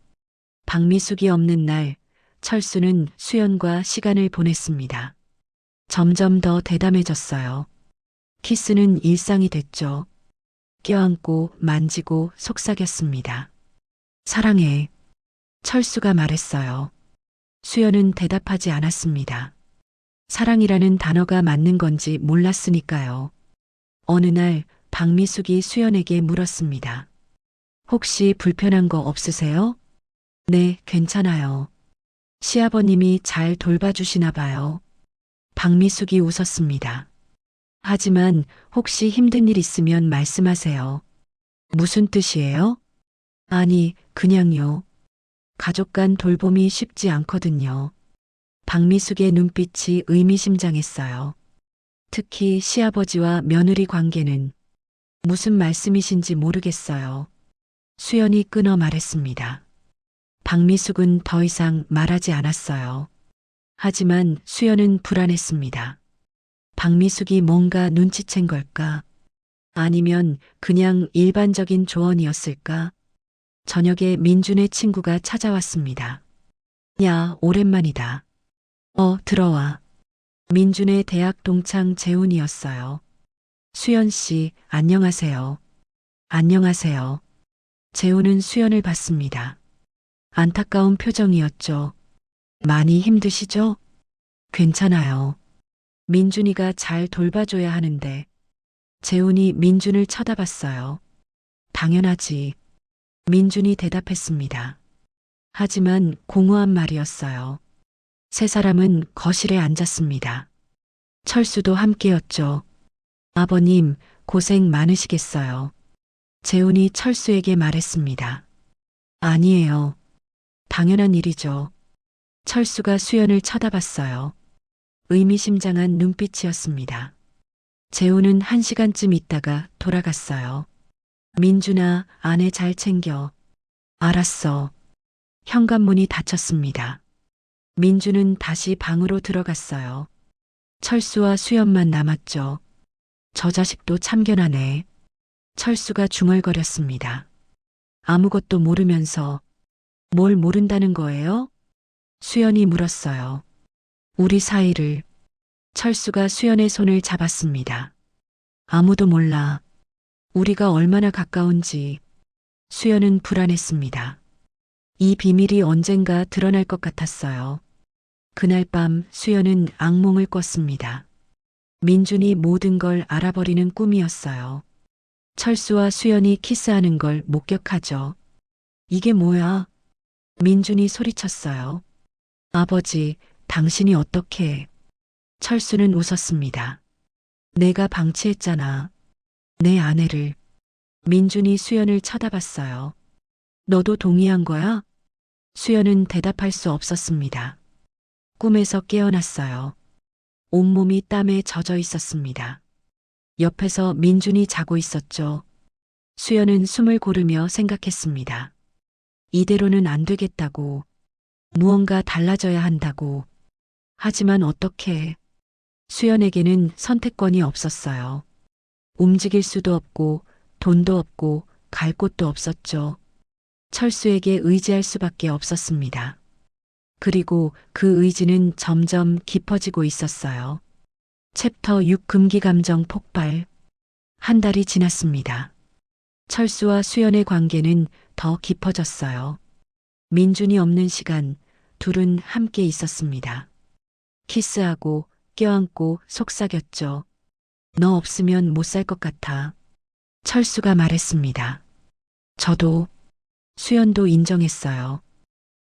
박미숙이 없는 날 철수는 수연과 시간을 보냈습니다. 점점 더 대담해졌어요. 키스는 일상이 됐죠. 껴안고 만지고 속삭였습니다. 사랑해. 철수가 말했어요. 수연은 대답하지 않았습니다. 사랑이라는 단어가 맞는 건지 몰랐으니까요. 어느 날 박미숙이 수연에게 물었습니다. 혹시 불편한 거 없으세요? 네, 괜찮아요. 시아버님이 잘 돌봐주시나 봐요. 박미숙이 웃었습니다. 하지만 혹시 힘든 일 있으면 말씀하세요. 무슨 뜻이에요? 아니, 그냥요. 가족 간 돌봄이 쉽지 않거든요. 박미숙의 눈빛이 의미심장했어요. 특히 시아버지와 며느리 관계는 무슨 말씀이신지 모르겠어요. 수연이 끊어 말했습니다. 박미숙은 더 이상 말하지 않았어요. 하지만 수연은 불안했습니다. 박미숙이 뭔가 눈치챈 걸까? 아니면 그냥 일반적인 조언이었을까? 저녁에 민준의 친구가 찾아왔습니다. 야, 오랜만이다. 들어와. 민준의 대학 동창 재훈이었어요. 수연 씨, 안녕하세요. 안녕하세요. 재훈은 수연을 봤습니다. 안타까운 표정이었죠. 많이 힘드시죠? 괜찮아요. 민준이가 잘 돌봐줘야 하는데. 재훈이 민준을 쳐다봤어요. 당연하지. 민준이 대답했습니다. 하지만 공허한 말이었어요. 세 사람은 거실에 앉았습니다. 철수도 함께였죠. 아버님, 고생 많으시겠어요. 재훈이 철수에게 말했습니다. 아니에요. 당연한 일이죠. 철수가 수연을 쳐다봤어요. 의미심장한 눈빛이었습니다. 재훈은 1시간쯤 있다가 돌아갔어요. 민준아, 아내 잘 챙겨. 알았어. 현관문이 닫혔습니다. 민준은 다시 방으로 들어갔어요. 철수와 수연만 남았죠. 저 자식도 참견하네. 철수가 중얼거렸습니다. 아무것도 모르면서 뭘 모른다는 거예요? 수연이 물었어요. 우리 사이를. 철수가 수연의 손을 잡았습니다. 아무도 몰라. 우리가 얼마나 가까운지. 수연은 불안했습니다. 이 비밀이 언젠가 드러날 것 같았어요. 그날 밤 수연은 악몽을 꿨습니다. 민준이 모든 걸 알아버리는 꿈이었어요. 철수와 수연이 키스하는 걸 목격하죠. 이게 뭐야? 민준이 소리쳤어요. 아버지, 당신이 어떻게? 철수는 웃었습니다. 내가 방치했잖아. 내 아내를. 민준이 수연을 쳐다봤어요. 너도 동의한 거야? 수연은 대답할 수 없었습니다. 꿈에서 깨어났어요. 온몸이 땀에 젖어 있었습니다. 옆에서 민준이 자고 있었죠. 수연은 숨을 고르며 생각했습니다. 이대로는 안 되겠다고. 무언가 달라져야 한다고. 하지만 어떻게? 수연에게는 선택권이 없었어요. 움직일 수도 없고 돈도 없고 갈 곳도 없었죠. 철수에게 의지할 수밖에 없었습니다. 그리고 그 의지는 점점 깊어지고 있었어요. 챕터 6 금기감정 폭발. 한 달이 지났습니다. 철수와 수연의 관계는 더 깊어졌어요. 민준이 없는 시간, 둘은 함께 있었습니다. 키스하고 껴안고 속삭였죠. 너 없으면 못 살 것 같아. 철수가 말했습니다. 저도. 수연도 인정했어요.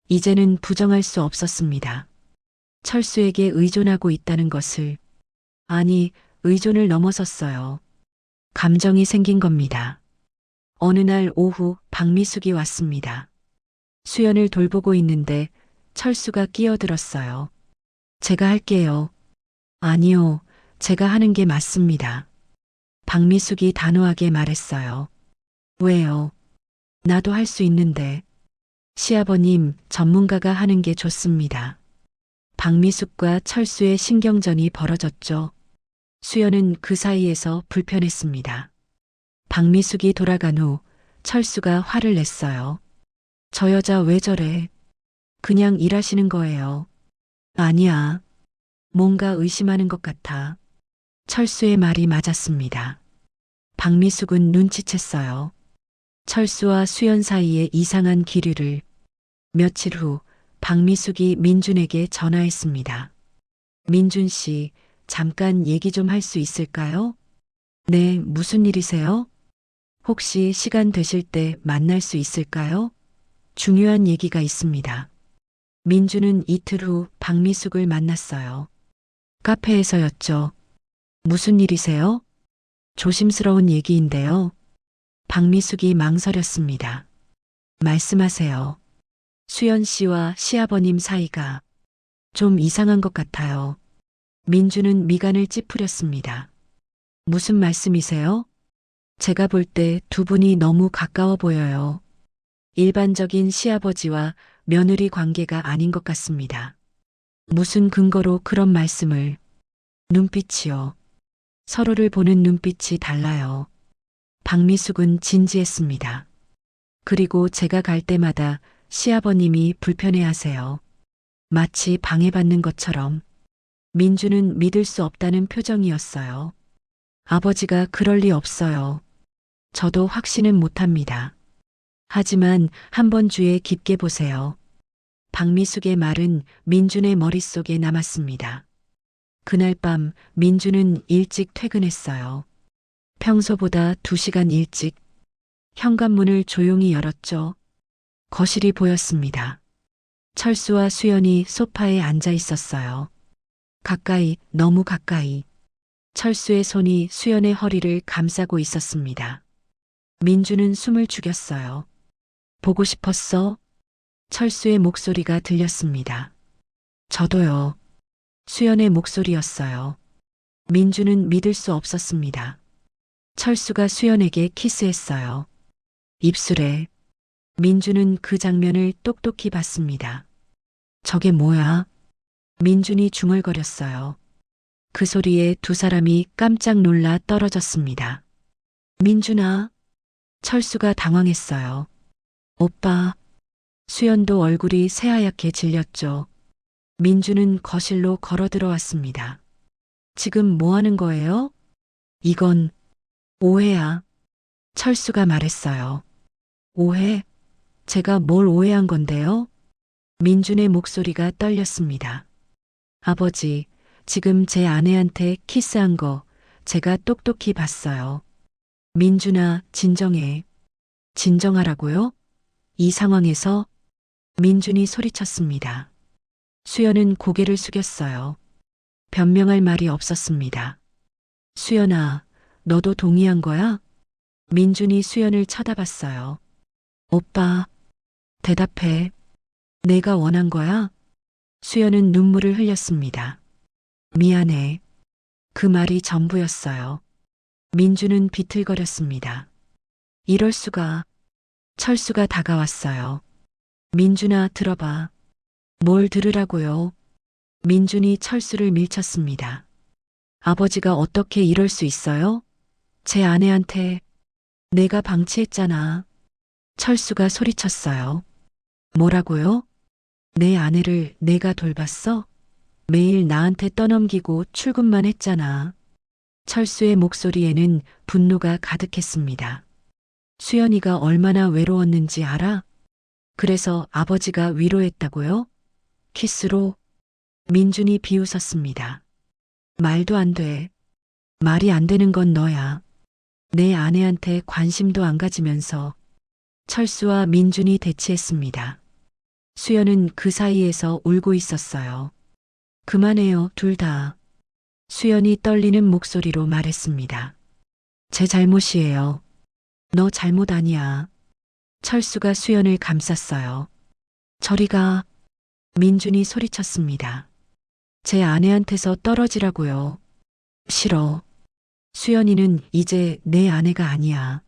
이제는 부정할 수 없었습니다. 철수에게 의존하고 있다는 것을. 아니, 의존을 넘어섰어요. 감정이 생긴 겁니다. 어느 날 오후 박미숙이 왔습니다. 수연을 돌보고 있는데 철수가 끼어들었어요. 제가 할게요. 아니요, 제가 하는 게 맞습니다. 박미숙이 단호하게 말했어요. 왜요? 나도 할 수 있는데. 시아버님, 전문가가 하는 게 좋습니다. 박미숙과 철수의 신경전이 벌어졌죠. 수연은 그 사이에서 불편했습니다. 박미숙이 돌아간 후 철수가 화를 냈어요. 저 여자 왜 저래? 그냥 일하시는 거예요. 아니야. 뭔가 의심하는 것 같아. 철수의 말이 맞았습니다. 박미숙은 눈치챘어요. 철수와 수연 사이의 이상한 기류를. 며칠 후 박미숙이 민준에게 전화했습니다. 민준 씨, 잠깐 얘기 좀 할 수 있을까요? 네, 무슨 일이세요? 혹시 시간 되실 때 만날 수 있을까요? 중요한 얘기가 있습니다. 민준은 이틀 후 박미숙을 만났어요. 카페에서였죠. 무슨 일이세요? 조심스러운 얘기인데요. 박미숙이 망설였습니다. 말씀하세요. 수연 씨와 시아버님 사이가 좀 이상한 것 같아요. 민주는 미간을 찌푸렸습니다. 무슨 말씀이세요? 제가 볼 때 두 분이 너무 가까워 보여요. 일반적인 시아버지와 며느리 관계가 아닌 것 같습니다. 무슨 근거로 그런 말씀을? 눈빛이요. 서로를 보는 눈빛이 달라요. 박미숙은 진지했습니다. 그리고 제가 갈 때마다 시아버님이 불편해하세요. 마치 방해받는 것처럼. 민주는 믿을 수 없다는 표정이었어요. 아버지가 그럴 리 없어요. 저도 확신은 못합니다. 하지만 한번 주의 깊게 보세요. 박미숙의 말은 민준의 머릿속에 남았습니다. 그날 밤 민준은 일찍 퇴근했어요. 평소보다 2시간 일찍. 현관문을 조용히 열었죠. 거실이 보였습니다. 철수와 수연이 소파에 앉아 있었어요. 가까이, 너무 가까이. 철수의 손이 수연의 허리를 감싸고 있었습니다. 민주는 숨을 죽였어요. 보고 싶었어? 철수의 목소리가 들렸습니다. 저도요. 수연의 목소리였어요. 민주는 믿을 수 없었습니다. 철수가 수연에게 키스했어요. 입술에. 민주는 그 장면을 똑똑히 봤습니다. 저게 뭐야? 민준이 중얼거렸어요. 그 소리에 두 사람이 깜짝 놀라 떨어졌습니다. 민준아. 철수가 당황했어요. 오빠. 수연도 얼굴이 새하얗게 질렸죠. 민준은 거실로 걸어 들어왔습니다. 지금 뭐 하는 거예요? 이건 오해야. 철수가 말했어요. 오해? 제가 뭘 오해한 건데요? 민준의 목소리가 떨렸습니다. 아버지, 지금 제 아내한테 키스한 거 제가 똑똑히 봤어요. 민준아, 진정해. 진정하라고요? 이 상황에서 민준이 소리쳤습니다. 수연은 고개를 숙였어요. 변명할 말이 없었습니다. 수연아, 너도 동의한 거야? 민준이 수연을 쳐다봤어요. 오빠, 대답해. 내가 원한 거야? 수연은 눈물을 흘렸습니다. 미안해. 그 말이 전부였어요. 민주는 비틀거렸습니다. 이럴 수가. 철수가 다가왔어요. 민준아, 들어봐. 뭘 들으라고요? 민준이 철수를 밀쳤습니다. 아버지가 어떻게 이럴 수 있어요? 제 아내한테 내가 방치했잖아. 철수가 소리쳤어요. 뭐라고요? 내 아내를 내가 돌봤어? 매일 나한테 떠넘기고 출근만 했잖아. 철수의 목소리에는 분노가 가득했습니다. 수연이가 얼마나 외로웠는지 알아? 그래서 아버지가 위로했다고요? 키스로? 민준이 비웃었습니다. 말도 안 돼. 말이 안 되는 건 너야. 내 아내한테 관심도 안 가지면서. 철수와 민준이 대치했습니다. 수연은 그 사이에서 울고 있었어요. 그만해요, 둘 다. 수연이 떨리는 목소리로 말했습니다. 제 잘못이에요. 너 잘못 아니야. 철수가 수연을 감쌌어요. 저리 가. 민준이 소리쳤습니다. 제 아내한테서 떨어지라고요. 싫어. 수연이는 이제 내 아내가 아니야.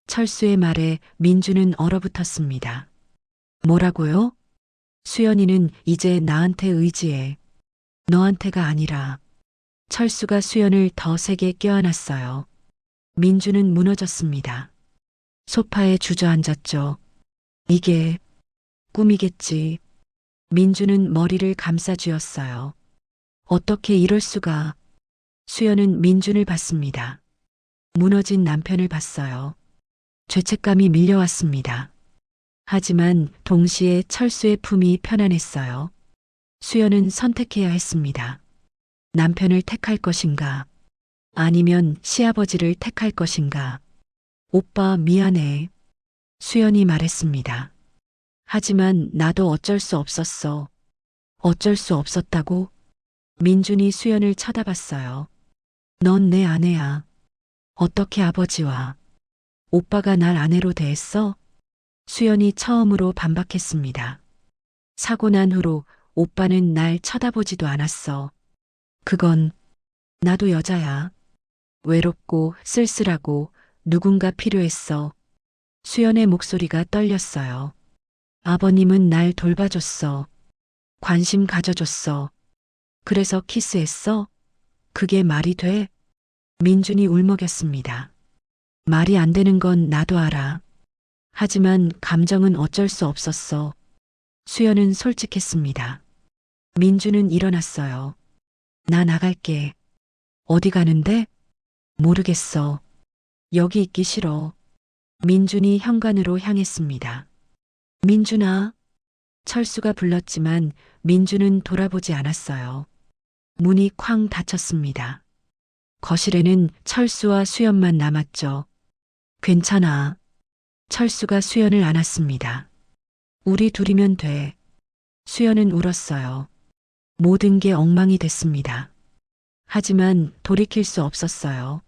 철수의 말에 민준은 얼어붙었습니다. 뭐라고요? 수연이는 이제 나한테 의지해. 너한테가 아니라. 철수가 수연을 더 세게 껴안았어요. 민준은 무너졌습니다. 소파에 주저앉았죠. 이게 꿈이겠지. 민주는 머리를 감싸쥐었어요. 어떻게 이럴 수가. 수연은 민준을 봤습니다. 무너진 남편을 봤어요. 죄책감이 밀려왔습니다. 하지만 동시에 철수의 품이 편안했어요. 수연은 선택해야 했습니다. 남편을 택할 것인가? 아니면 시아버지를 택할 것인가? 오빠 미안해. 수연이 말했습니다. 하지만 나도 어쩔 수 없었어. 어쩔 수 없었다고? 민준이 수연을 쳐다봤어요. 넌 내 아내야. 어떻게 아버지와 오빠가 날 아내로 대했어? 수연이 처음으로 반박했습니다. 사고 난 후로 오빠는 날 쳐다보지도 않았어. 그건 나도 여자야. 외롭고 쓸쓸하고 누군가 필요했어. 수연의 목소리가 떨렸어요. 아버님은 날 돌봐줬어. 관심 가져줬어. 그래서 키스했어? 그게 말이 돼? 민준이 울먹였습니다. 말이 안 되는 건 나도 알아. 하지만 감정은 어쩔 수 없었어. 수연은 솔직했습니다. 민준은 일어났어요. 나 나갈게. 어디 가는데? 모르겠어. 여기 있기 싫어. 민준이 현관으로 향했습니다. 민준아. 철수가 불렀지만 민준은 돌아보지 않았어요. 문이 쾅 닫혔습니다. 거실에는 철수와 수연만 남았죠. 괜찮아. 철수가 수연을 안았습니다. 우리 둘이면 돼. 수연은 울었어요. 모든 게 엉망이 됐습니다. 하지만 돌이킬 수 없었어요.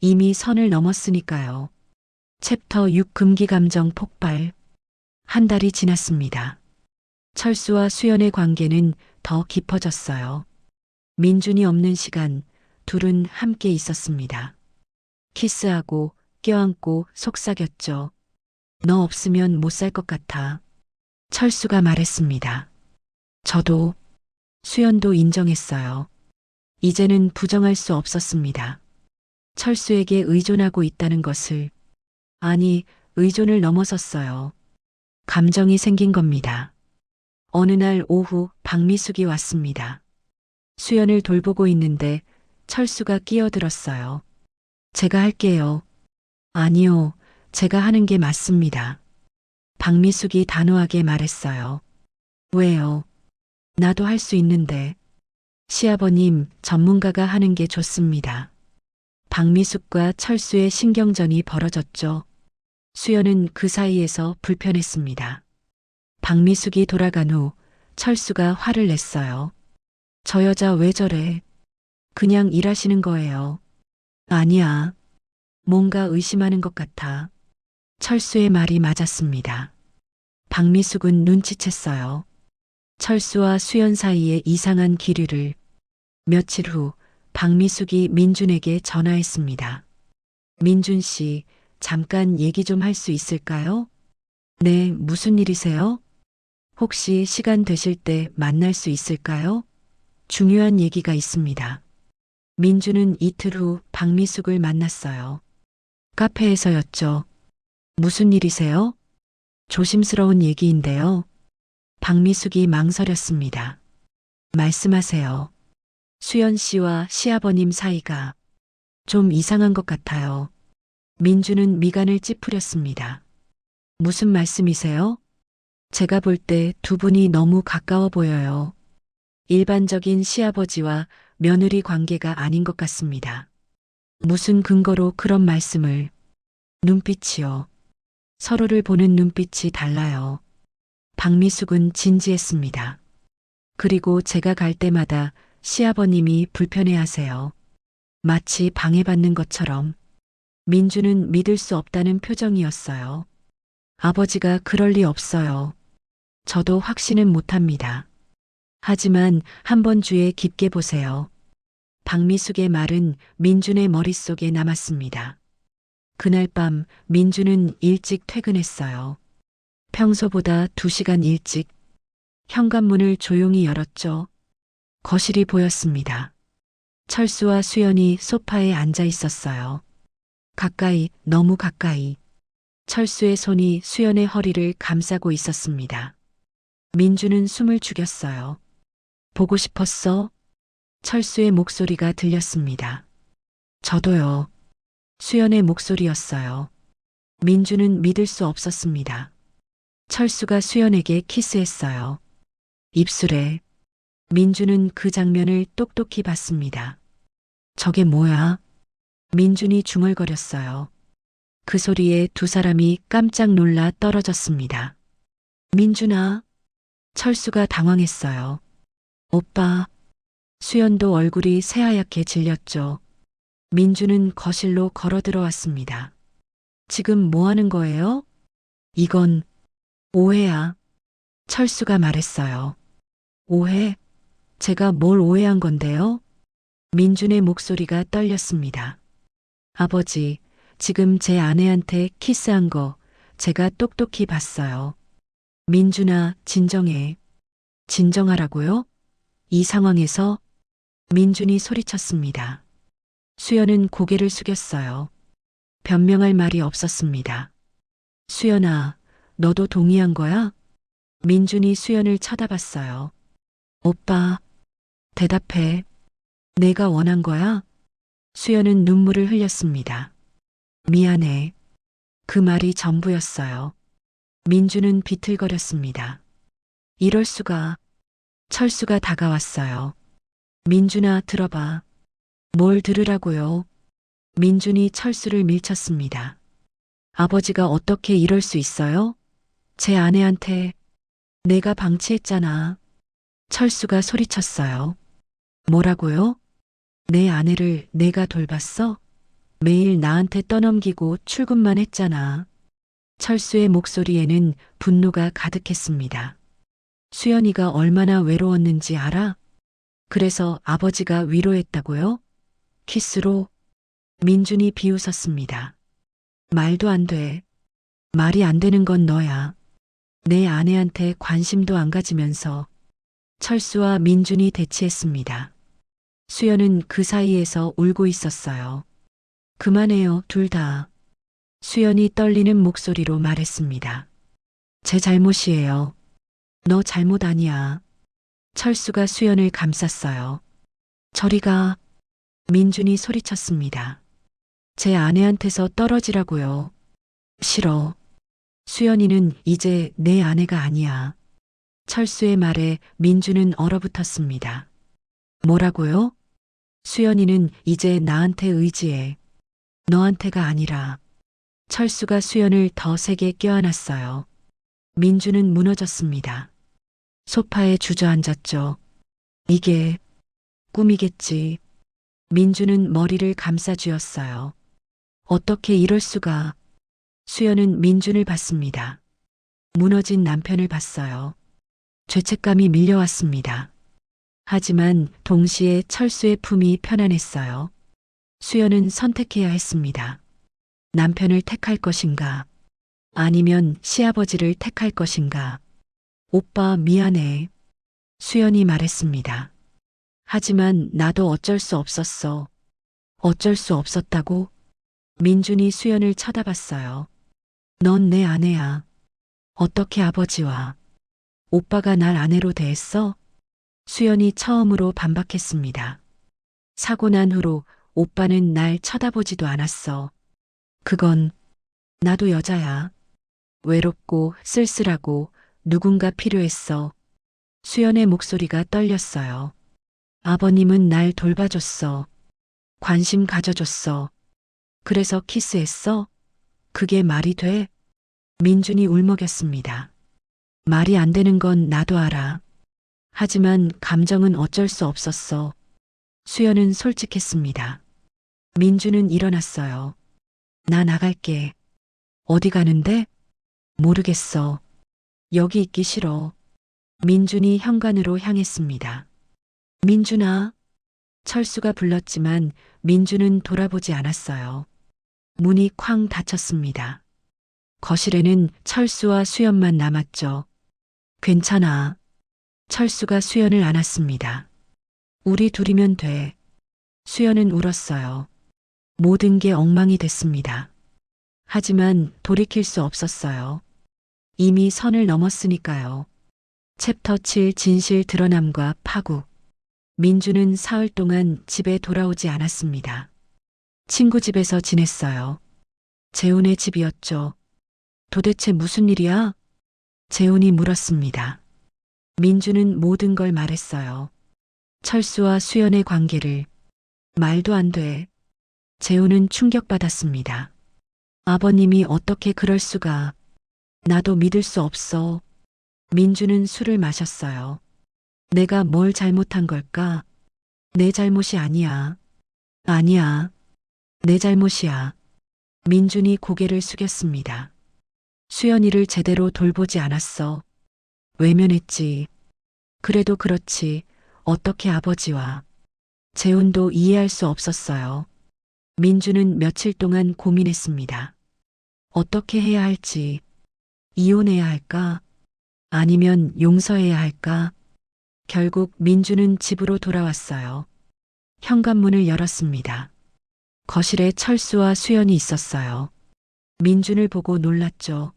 이미 선을 넘었으니까요. 챕터 6 금기 감정 폭발. 한 달이 지났습니다. 철수와 수연의 관계는 더 깊어졌어요. 민준이 없는 시간, 둘은 함께 있었습니다. 키스하고 껴안고 속삭였죠. 너 없으면 못 살 것 같아. 철수가 말했습니다. 저도, 수연도 인정했어요. 이제는 부정할 수 없었습니다. 철수에게 의존하고 있다는 것을, 아니, 의존을 넘어섰어요. 감정이 생긴 겁니다. 어느 날 오후 박미숙이 왔습니다. 수연을 돌보고 있는데 철수가 끼어들었어요. 제가 할게요. 아니요, 제가 하는 게 맞습니다. 박미숙이 단호하게 말했어요. 왜요? 나도 할 수 있는데. 시아버님, 전문가가 하는 게 좋습니다. 박미숙과 철수의 신경전이 벌어졌죠. 수연은 그 사이에서 불편했습니다. 박미숙이 돌아간 후 철수가 화를 냈어요. 저 여자 왜 저래? 그냥 일하시는 거예요. 아니야. 뭔가 의심하는 것 같아. 철수의 말이 맞았습니다. 박미숙은 눈치챘어요. 철수와 수연 사이의 이상한 기류를. 며칠 후 박미숙이 민준에게 전화했습니다. 민준 씨, 잠깐 얘기 좀 할 수 있을까요? 네, 무슨 일이세요? 혹시 시간 되실 때 만날 수 있을까요? 중요한 얘기가 있습니다. 민준은 이틀 후 박미숙을 만났어요. 카페에서였죠. 무슨 일이세요? 조심스러운 얘기인데요. 박미숙이 망설였습니다. 말씀하세요. 수연 씨와 시아버님 사이가 좀 이상한 것 같아요. 민준은 미간을 찌푸렸습니다. 무슨 말씀이세요? 제가 볼 때 두 분이 너무 가까워 보여요. 일반적인 시아버지와 며느리 관계가 아닌 것 같습니다. 무슨 근거로 그런 말씀을? 눈빛이요. 서로를 보는 눈빛이 달라요. 박미숙은 진지했습니다. 그리고 제가 갈 때마다 시아버님이 불편해하세요. 마치 방해받는 것처럼. 민주는 믿을 수 없다는 표정이었어요. 아버지가 그럴 리 없어요. 저도 확신은 못합니다. 하지만 한번 주의 깊게 보세요. 박미숙의 말은 민준의 머릿속에 남았습니다. 그날 밤 민준은 일찍 퇴근했어요. 평소보다 2시간 일찍. 현관문을 조용히 열었죠. 거실이 보였습니다. 철수와 수연이 소파에 앉아 있었어요. 가까이, 너무 가까이. 철수의 손이 수연의 허리를 감싸고 있었습니다. 민주는 숨을 죽였어요. 보고 싶었어? 철수의 목소리가 들렸습니다. 저도요. 수연의 목소리였어요. 민주는 믿을 수 없었습니다. 철수가 수연에게 키스했어요. 입술에. 민주는 그 장면을 똑똑히 봤습니다. 저게 뭐야? 민준이 중얼거렸어요. 그 소리에 두 사람이 깜짝 놀라 떨어졌습니다. 민준아. 철수가 당황했어요. 오빠. 수연도 얼굴이 새하얗게 질렸죠. 민주는 거실로 걸어 들어왔습니다. 지금 뭐 하는 거예요? 이건 오해야. 철수가 말했어요. 오해? 제가 뭘 오해한 건데요? 민준의 목소리가 떨렸습니다. 아버지, 지금 제 아내한테 키스한 거 제가 똑똑히 봤어요. 민준아, 진정해. 진정하라고요? 이 상황에서 민준이 소리쳤습니다. 수연은 고개를 숙였어요. 변명할 말이 없었습니다. 수연아, 너도 동의한 거야? 민준이 수연을 쳐다봤어요. 오빠, 대답해. 내가 원한 거야? 수연은 눈물을 흘렸습니다. 미안해. 그 말이 전부였어요. 민주는 비틀거렸습니다. 이럴 수가. 철수가 다가왔어요. 민준아, 들어봐. 뭘 들으라고요? 민준이 철수를 밀쳤습니다. 아버지가 어떻게 이럴 수 있어요? 제 아내한테 내가 방치했잖아. 철수가 소리쳤어요. 뭐라고요? 내 아내를 내가 돌봤어? 매일 나한테 떠넘기고 출근만 했잖아. 철수의 목소리에는 분노가 가득했습니다. 수연이가 얼마나 외로웠는지 알아? 그래서 아버지가 위로했다고요? 키스로? 민준이 비웃었습니다. 말도 안 돼. 말이 안 되는 건 너야. 내 아내한테 관심도 안 가지면서. 철수와 민준이 대치했습니다. 수연은 그 사이에서 울고 있었어요. 그만해요, 둘 다. 수연이 떨리는 목소리로 말했습니다. 제 잘못이에요. 너 잘못 아니야. 철수가 수연을 감쌌어요. 저리 가. 민준이 소리쳤습니다. 제 아내한테서 떨어지라고요. 싫어. 수연이는 이제 내 아내가 아니야. 철수의 말에 민준은 얼어붙었습니다. 뭐라고요? 수연이는 이제 나한테 의지해. 너한테가 아니라. 철수가 수연을 더 세게 껴안았어요. 민준은 무너졌습니다. 소파에 주저앉았죠. 이게 꿈이겠지. 민준은 머리를 감싸쥐었어요. 어떻게 이럴 수가. 수연은 민준을 봤습니다. 무너진 남편을 봤어요. 죄책감이 밀려왔습니다. 하지만 동시에 철수의 품이 편안했어요. 수연은 선택해야 했습니다. 남편을 택할 것인가? 아니면 시아버지를 택할 것인가? 오빠 미안해. 수연이 말했습니다. 하지만 나도 어쩔 수 없었어. 어쩔 수 없었다고? 민준이 수연을 쳐다봤어요. 넌 내 아내야. 어떻게 아버지와 오빠가 날 아내로 대했어? 수연이 처음으로 반박했습니다. 사고 난 후로 오빠는 날 쳐다보지도 않았어. 그건 나도 여자야. 외롭고 쓸쓸하고 누군가 필요했어. 수연의 목소리가 떨렸어요. 아버님은 날 돌봐줬어. 관심 가져줬어. 그래서 키스했어? 그게 말이 돼? 민준이 울먹였습니다. 말이 안 되는 건 나도 알아. 하지만 감정은 어쩔 수 없었어. 수연은 솔직했습니다. 민준은 일어났어요. 나 나갈게. 어디 가는데? 모르겠어. 여기 있기 싫어. 민준이 현관으로 향했습니다. 민준아. 철수가 불렀지만 민준은 돌아보지 않았어요. 문이 쾅 닫혔습니다. 거실에는 철수와 수연만 남았죠. 괜찮아. 철수가 수연을 안았습니다. 우리 둘이면 돼. 수연은 울었어요. 모든 게 엉망이 됐습니다. 하지만 돌이킬 수 없었어요. 이미 선을 넘었으니까요. 챕터 7 진실 드러남과 파국. 민주는 사흘 동안 집에 돌아오지 않았습니다. 친구 집에서 지냈어요. 재훈의 집이었죠. 도대체 무슨 일이야? 재훈이 물었습니다. 민주는 모든 걸 말했어요. 철수와 수연의 관계를. 말도 안 돼. 재훈은 충격받았습니다. 아버님이 어떻게 그럴 수가. 나도 믿을 수 없어. 민주는 술을 마셨어요. 내가 뭘 잘못한 걸까? 내 잘못이 아니야. 아니야. 내 잘못이야. 민준이 고개를 숙였습니다. 수연이를 제대로 돌보지 않았어. 외면했지. 그래도 그렇지. 어떻게 아버지와. 재훈도 이해할 수 없었어요. 민주는 며칠 동안 고민했습니다. 어떻게 해야 할지. 이혼해야 할까? 아니면 용서해야 할까? 결국 민주는 집으로 돌아왔어요. 현관문을 열었습니다. 거실에 철수와 수연이 있었어요. 민준을 보고 놀랐죠.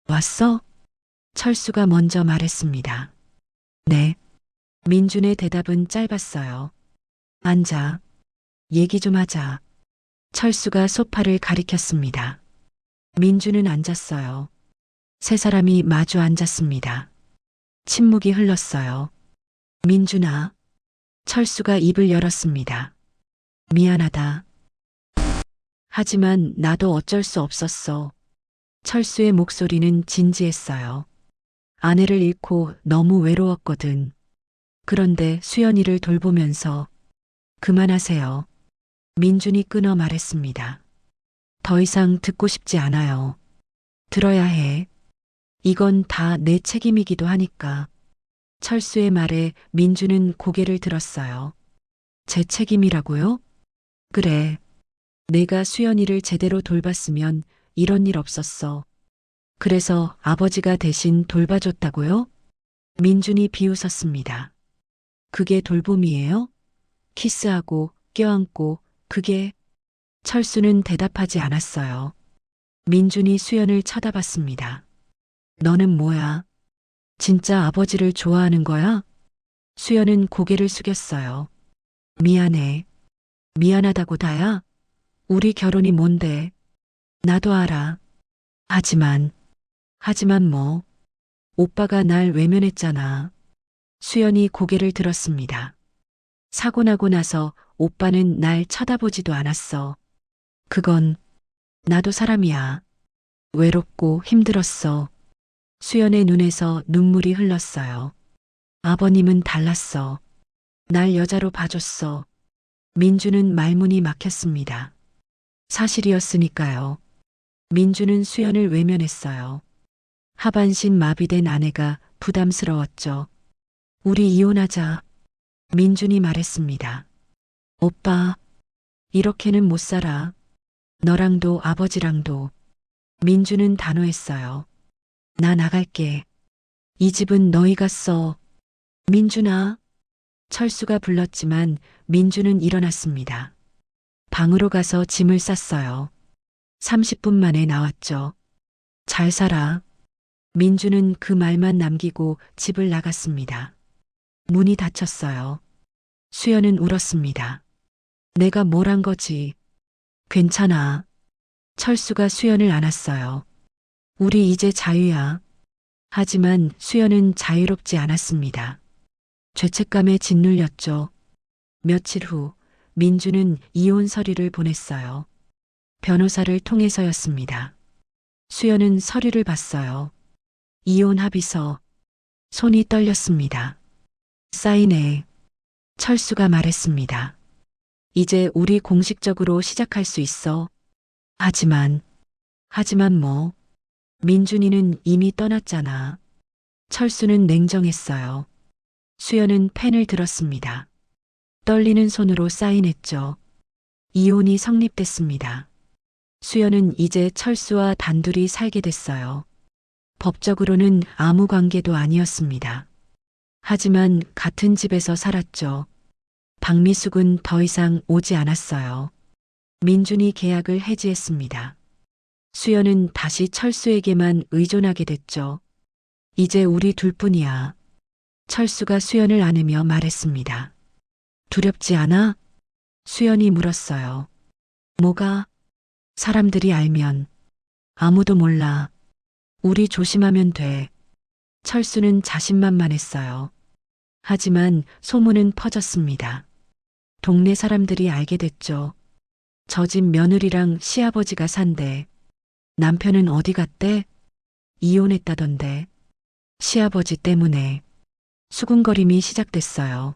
왔어? 철수가 먼저 말했습니다. 네. 민준의 대답은 짧았어요. 앉아. 얘기 좀 하자. 철수가 소파를 가리켰습니다. 민준은 앉았어요. 세 사람이 마주 앉았습니다. 침묵이 흘렀어요. 민준아. 철수가 입을 열었습니다. 미안하다. 하지만 나도 어쩔 수 없었어. 철수의 목소리는 진지했어요. 아내를 잃고 너무 외로웠거든. 그런데 수연이를 돌보면서 그만하세요. 민준이 끊어 말했습니다. 더 이상 듣고 싶지 않아요. 들어야 해. 이건 다 내 책임이기도 하니까. 철수의 말에 민준은 고개를 들었어요. 제 책임이라고요? 그래. 내가 수연이를 제대로 돌봤으면 이런 일 없었어. 그래서 아버지가 대신 돌봐줬다고요? 민준이 비웃었습니다. 그게 돌봄이에요? 키스하고 껴안고 그게. 철수는 대답하지 않았어요. 민준이 수연을 쳐다봤습니다. 너는 뭐야? 진짜 아버지를 좋아하는 거야? 수연은 고개를 숙였어요. 미안해. 미안하다고 다야? 우리 결혼이 뭔데? 나도 알아. 하지만 뭐. 오빠가 날 외면했잖아. 수연이 고개를 들었습니다. 사고 나고 나서 오빠는 날 쳐다보지도 않았어. 그건 나도 사람이야. 외롭고 힘들었어. 수연의 눈에서 눈물이 흘렀어요. 아버님은 달랐어. 날 여자로 봐줬어. 민주는 말문이 막혔습니다. 사실이었으니까요. 민주는 수연을 외면했어요. 하반신 마비된 아내가 부담스러웠죠. 우리 이혼하자. 민준이 말했습니다. 오빠, 이렇게는 못 살아. 너랑도 아버지랑도. 민주는 단호했어요. 나 나갈게. 이 집은 너희가 써. 민준아. 철수가 불렀지만 민주는 일어났습니다. 방으로 가서 짐을 쌌어요. 30분 만에 나왔죠. 잘 살아. 민주는 그 말만 남기고 집을 나갔습니다. 문이 닫혔어요. 수연은 울었습니다. 내가 뭘 한 거지? 괜찮아. 철수가 수연을 안았어요. 우리 이제 자유야. 하지만 수연은 자유롭지 않았습니다. 죄책감에 짓눌렸죠. 며칠 후 민주는 이혼 서류를 보냈어요. 변호사를 통해서였습니다. 수연은 서류를 봤어요. 이혼 합의서. 손이 떨렸습니다. 사인해. 철수가 말했습니다. 이제 우리 공식적으로 시작할 수 있어. 하지만 뭐. 민준이는 이미 떠났잖아. 철수는 냉정했어요. 수연은 펜을 들었습니다. 떨리는 손으로 사인했죠. 이혼이 성립됐습니다. 수연은 이제 철수와 단둘이 살게 됐어요. 법적으로는 아무 관계도 아니었습니다. 하지만 같은 집에서 살았죠. 박미숙은 더 이상 오지 않았어요. 민준이 계약을 해지했습니다. 수연은 다시 철수에게만 의존하게 됐죠. 이제 우리 둘뿐이야. 철수가 수연을 안으며 말했습니다. 두렵지 않아? 수연이 물었어요. 뭐가? 사람들이 알면. 아무도 몰라. 우리 조심하면 돼. 철수는 자신만만했어요. 하지만 소문은 퍼졌습니다. 동네 사람들이 알게 됐죠. 저 집 며느리랑 시아버지가 산대. 남편은 어디 갔대? 이혼했다던데. 시아버지 때문에. 수군거림이 시작됐어요.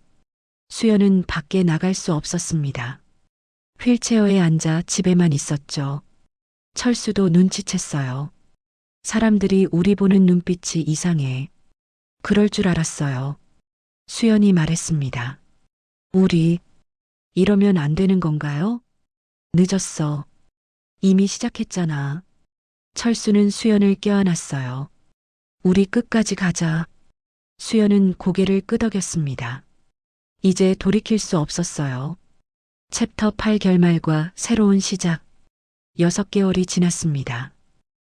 수연은 밖에 나갈 수 없었습니다. 휠체어에 앉아 집에만 있었죠. 철수도 눈치챘어요. 사람들이 우리 보는 눈빛이 이상해. 그럴 줄 알았어요. 수연이 말했습니다. 우리, 이러면 안 되는 건가요? 늦었어. 이미 시작했잖아. 철수는 수연을 껴안았어요. 우리 끝까지 가자. 수연은 고개를 끄덕였습니다. 이제 돌이킬 수 없었어요. 챕터 8 결말과 새로운 시작. 6개월이 지났습니다.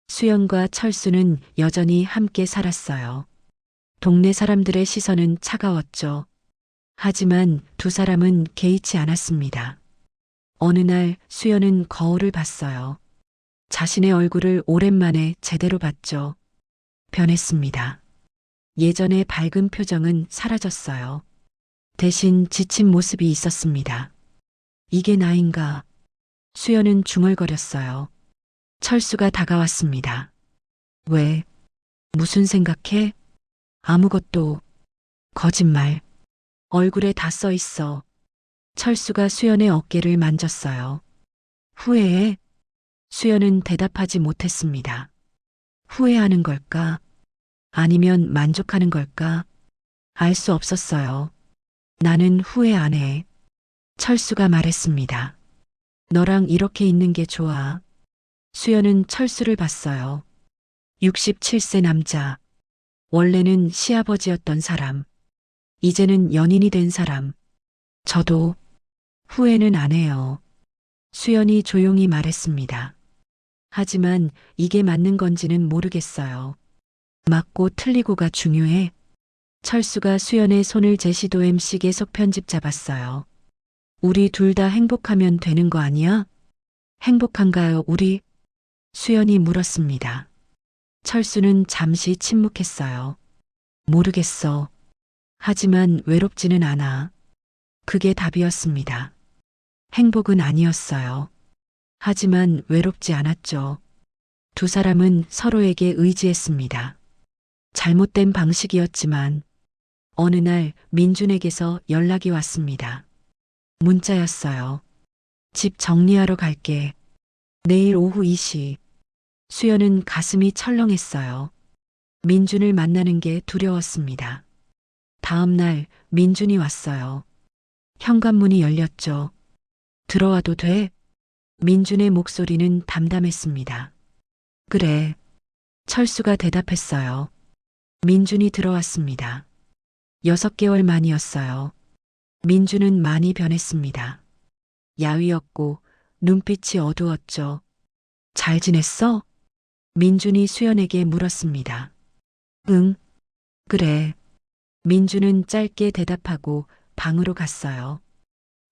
수연과 철수는 여전히 함께 살았어요. 동네 사람들의 시선은 차가웠죠. 하지만 두 사람은 개의치 않았습니다. 어느 날 수연은 거울을 봤어요. 자신의 얼굴을 오랜만에 제대로 봤죠. 변했습니다. 예전의 밝은 표정은 사라졌어요. 대신 지친 모습이 있었습니다. 이게 나인가? 수연은 중얼거렸어요. 철수가 다가왔습니다. 왜? 무슨 생각해? 아무것도. 거짓말. 얼굴에 다 써 있어. 철수가 수연의 어깨를 만졌어요. 후회해? 수연은 대답하지 못했습니다. 후회하는 걸까? 아니면 만족하는 걸까? 알 수 없었어요. 나는 후회 안 해. 철수가 말했습니다. 너랑 이렇게 있는 게 좋아. 수연은 철수를 봤어요. 67세 남자. 원래는 시아버지였던 사람. 이제는 연인이 된 사람. 저도 후회는 안 해요. 수연이 조용히 말했습니다. 하지만 이게 맞는 건지는 모르겠어요. 맞고 틀리고가 중요해. 철수가 수연의 손을 제시도 MC 계속 편집 잡았어요. 우리 둘 다 행복하면 되는 거 아니야? 행복한가요, 우리? 수연이 물었습니다. 철수는 잠시 침묵했어요. 모르겠어. 하지만 외롭지는 않아. 그게 답이었습니다. 행복은 아니었어요. 하지만 외롭지 않았죠. 두 사람은 서로에게 의지했습니다. 잘못된 방식이었지만 어느 날 민준에게서 연락이 왔습니다. 문자였어요. 집 정리하러 갈게. 내일 오후 2시. 수연은 가슴이 철렁했어요. 민준을 만나는 게 두려웠습니다. 다음 날 민준이 왔어요. 현관문이 열렸죠. 들어와도 돼? 민준의 목소리는 담담했습니다. 그래. 철수가 대답했어요. 민준이 들어왔습니다. 6개월 만이었어요. 민준은 많이 변했습니다. 야위었고 눈빛이 어두웠죠. 잘 지냈어? 민준이 수연에게 물었습니다. 응, 그래. 민준은 짧게 대답하고 방으로 갔어요.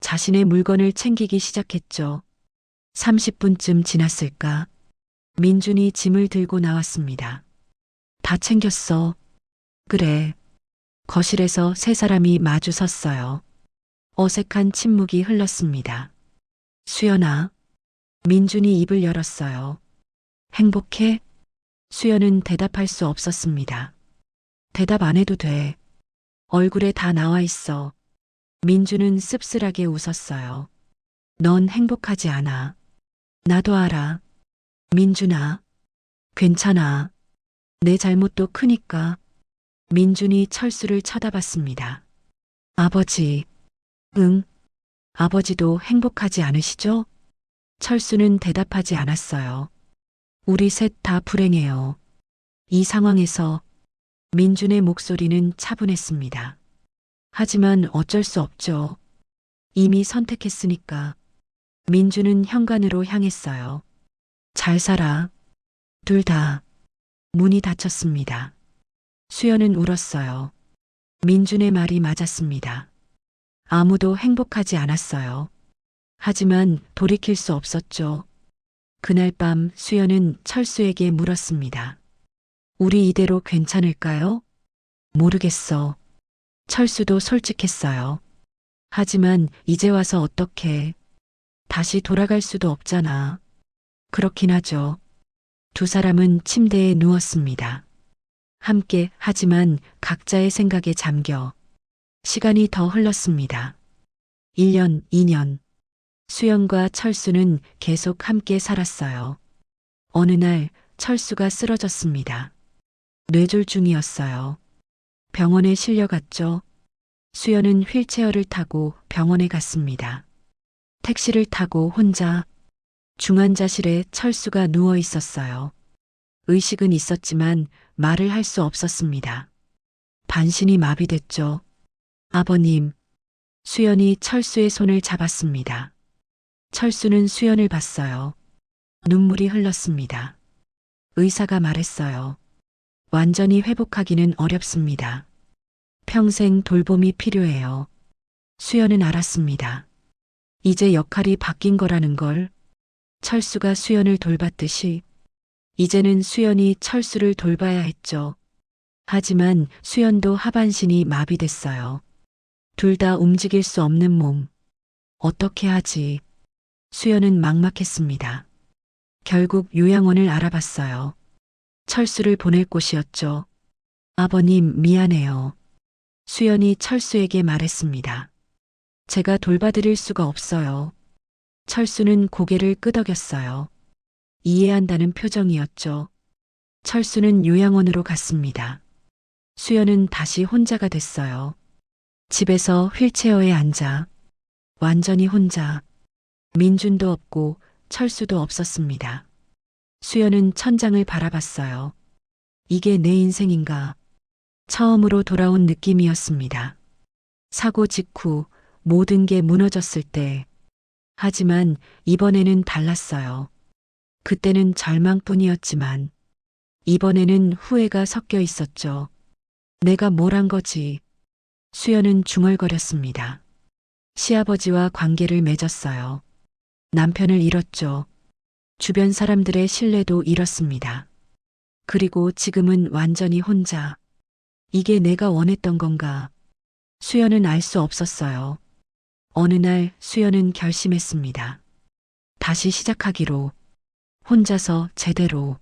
자신의 물건을 챙기기 시작했죠. 30분쯤 지났을까? 민준이 짐을 들고 나왔습니다. 다 챙겼어. 그래. 거실에서 세 사람이 마주 섰어요. 어색한 침묵이 흘렀습니다. 수연아. 민준이 입을 열었어요. 행복해? 수연은 대답할 수 없었습니다. 대답 안 해도 돼. 얼굴에 다 나와 있어. 민준은 씁쓸하게 웃었어요. 넌 행복하지 않아. 나도 알아. 민준아. 괜찮아. 내 잘못도 크니까. 민준이 철수를 쳐다봤습니다. 아버지. 응. 아버지도 행복하지 않으시죠? 철수는 대답하지 않았어요. 우리 셋 다 불행해요. 이 상황에서 민준의 목소리는 차분했습니다. 하지만 어쩔 수 없죠. 이미 선택했으니까. 민준은 현관으로 향했어요. 잘 살아. 둘 다. 문이 닫혔습니다. 수연은 울었어요. 민준의 말이 맞았습니다. 아무도 행복하지 않았어요. 하지만 돌이킬 수 없었죠. 그날 밤 수연은 철수에게 물었습니다. 우리 이대로 괜찮을까요? 모르겠어. 철수도 솔직했어요. 하지만 이제 와서 어떡해. 다시 돌아갈 수도 없잖아. 그렇긴 하죠. 두 사람은 침대에 누웠습니다. 함께 하지만 각자의 생각에 잠겨 시간이 더 흘렀습니다. 1년, 2년. 수연과 철수는 계속 함께 살았어요. 어느 날 철수가 쓰러졌습니다. 뇌졸중이었어요. 병원에 실려갔죠. 수연은 휠체어를 타고 병원에 갔습니다. 택시를 타고 혼자 중환자실에 철수가 누워 있었어요. 의식은 있었지만 말을 할 수 없었습니다. 반신이 마비됐죠. 아버님, 수연이 철수의 손을 잡았습니다. 철수는 수연을 봤어요. 눈물이 흘렀습니다. 의사가 말했어요. 완전히 회복하기는 어렵습니다. 평생 돌봄이 필요해요. 수연은 알았습니다. 이제 역할이 바뀐 거라는 걸. 철수가 수연을 돌봤듯이 이제는 수연이 철수를 돌봐야 했죠. 하지만 수연도 하반신이 마비됐어요. 둘 다 움직일 수 없는 몸. 어떻게 하지? 수연은 막막했습니다. 결국 요양원을 알아봤어요. 철수를 보낼 곳이었죠. 아버님, 미안해요. 수연이 철수에게 말했습니다. 제가 돌봐드릴 수가 없어요. 철수는 고개를 끄덕였어요. 이해한다는 표정이었죠. 철수는 요양원으로 갔습니다. 수연은 다시 혼자가 됐어요. 집에서 휠체어에 앉아 완전히 혼자. 민준도 없고 철수도 없었습니다. 수연은 천장을 바라봤어요. 이게 내 인생인가? 처음으로 돌아온 느낌이었습니다. 사고 직후 모든 게 무너졌을 때. 하지만 이번에는 달랐어요. 그때는 절망뿐이었지만 이번에는 후회가 섞여 있었죠. 내가 뭘 한 거지? 수연은 중얼거렸습니다. 시아버지와 관계를 맺었어요. 남편을 잃었죠. 주변 사람들의 신뢰도 잃었습니다. 그리고 지금은 완전히 혼자. 이게 내가 원했던 건가? 수연은 알 수 없었어요. 어느 날 수연은 결심했습니다. 다시 시작하기로. 혼자서 제대로.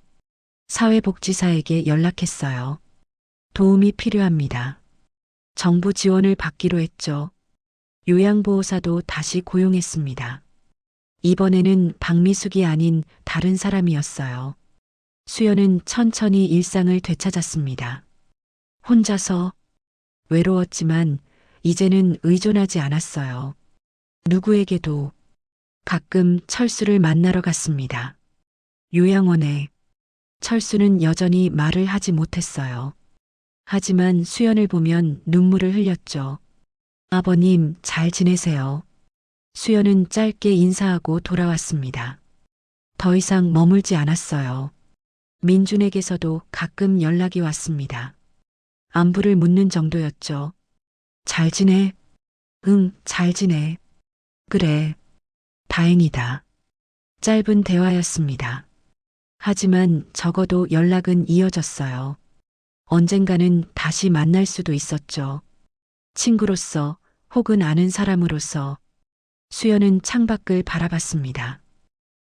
사회복지사에게 연락했어요. 도움이 필요합니다. 정부 지원을 받기로 했죠. 요양보호사도 다시 고용했습니다. 이번에는 박미숙이 아닌 다른 사람이었어요. 수연은 천천히 일상을 되찾았습니다. 혼자서 외로웠지만 이제는 의존하지 않았어요. 누구에게도. 가끔 철수를 만나러 갔습니다. 요양원에. 철수는 여전히 말을 하지 못했어요. 하지만 수연을 보면 눈물을 흘렸죠. 아버님, 잘 지내세요. 수연은 짧게 인사하고 돌아왔습니다. 더 이상 머물지 않았어요. 민준에게서도 가끔 연락이 왔습니다. 안부를 묻는 정도였죠. 잘 지내? 응, 잘 지내. 그래. 다행이다. 짧은 대화였습니다. 하지만 적어도 연락은 이어졌어요. 언젠가는 다시 만날 수도 있었죠. 친구로서 혹은 아는 사람으로서. 수연은 창밖을 바라봤습니다.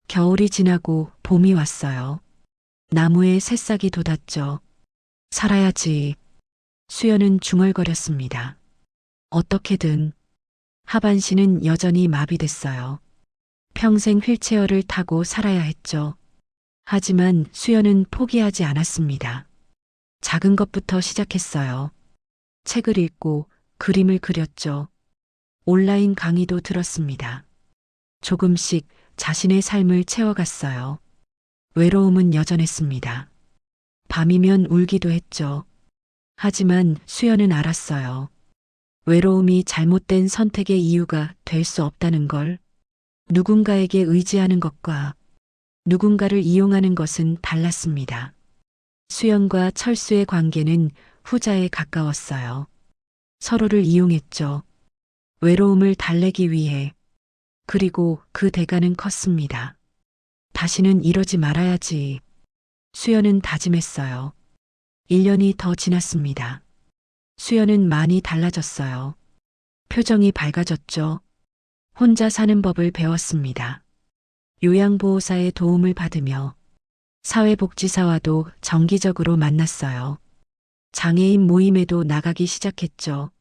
겨울이 지나고 봄이 왔어요. 나무에 새싹이 돋았죠. 살아야지. 수연은 중얼거렸습니다. 어떻게든. 하반신은 여전히 마비됐어요. 평생 휠체어를 타고 살아야 했죠. 하지만 수연은 포기하지 않았습니다. 작은 것부터 시작했어요. 책을 읽고 그림을 그렸죠. 온라인 강의도 들었습니다. 조금씩 자신의 삶을 채워갔어요. 외로움은 여전했습니다. 밤이면 울기도 했죠. 하지만 수연은 알았어요. 외로움이 잘못된 선택의 이유가 될 수 없다는 걸. 누군가에게 의지하는 것과 누군가를 이용하는 것은 달랐습니다. 수연과 철수의 관계는 후자에 가까웠어요. 서로를 이용했죠. 외로움을 달래기 위해. 그리고 그 대가는 컸습니다. 다시는 이러지 말아야지. 수연은 다짐했어요. 1년이 더 지났습니다. 수연은 많이 달라졌어요. 표정이 밝아졌죠. 혼자 사는 법을 배웠습니다. 요양보호사의 도움을 받으며 사회복지사와도 정기적으로 만났어요. 장애인 모임에도 나가기 시작했죠.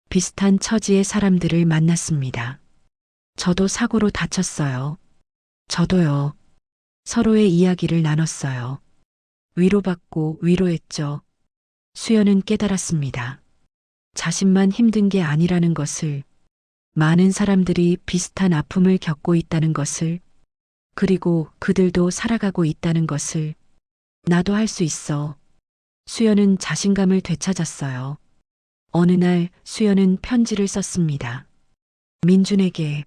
비슷한 처지의 사람들을 만났습니다. 저도 사고로 다쳤어요. 저도요. 서로의 이야기를 나눴어요. 위로받고 위로했죠. 수연은 깨달았습니다. 자신만 힘든 게 아니라는 것을, 많은 사람들이 비슷한 아픔을 겪고 있다는 것을, 그리고 그들도 살아가고 있다는 것을, 나도 할 수 있어. 수연은 자신감을 되찾았어요. 어느 날 수연은 편지를 썼습니다. 민준에게,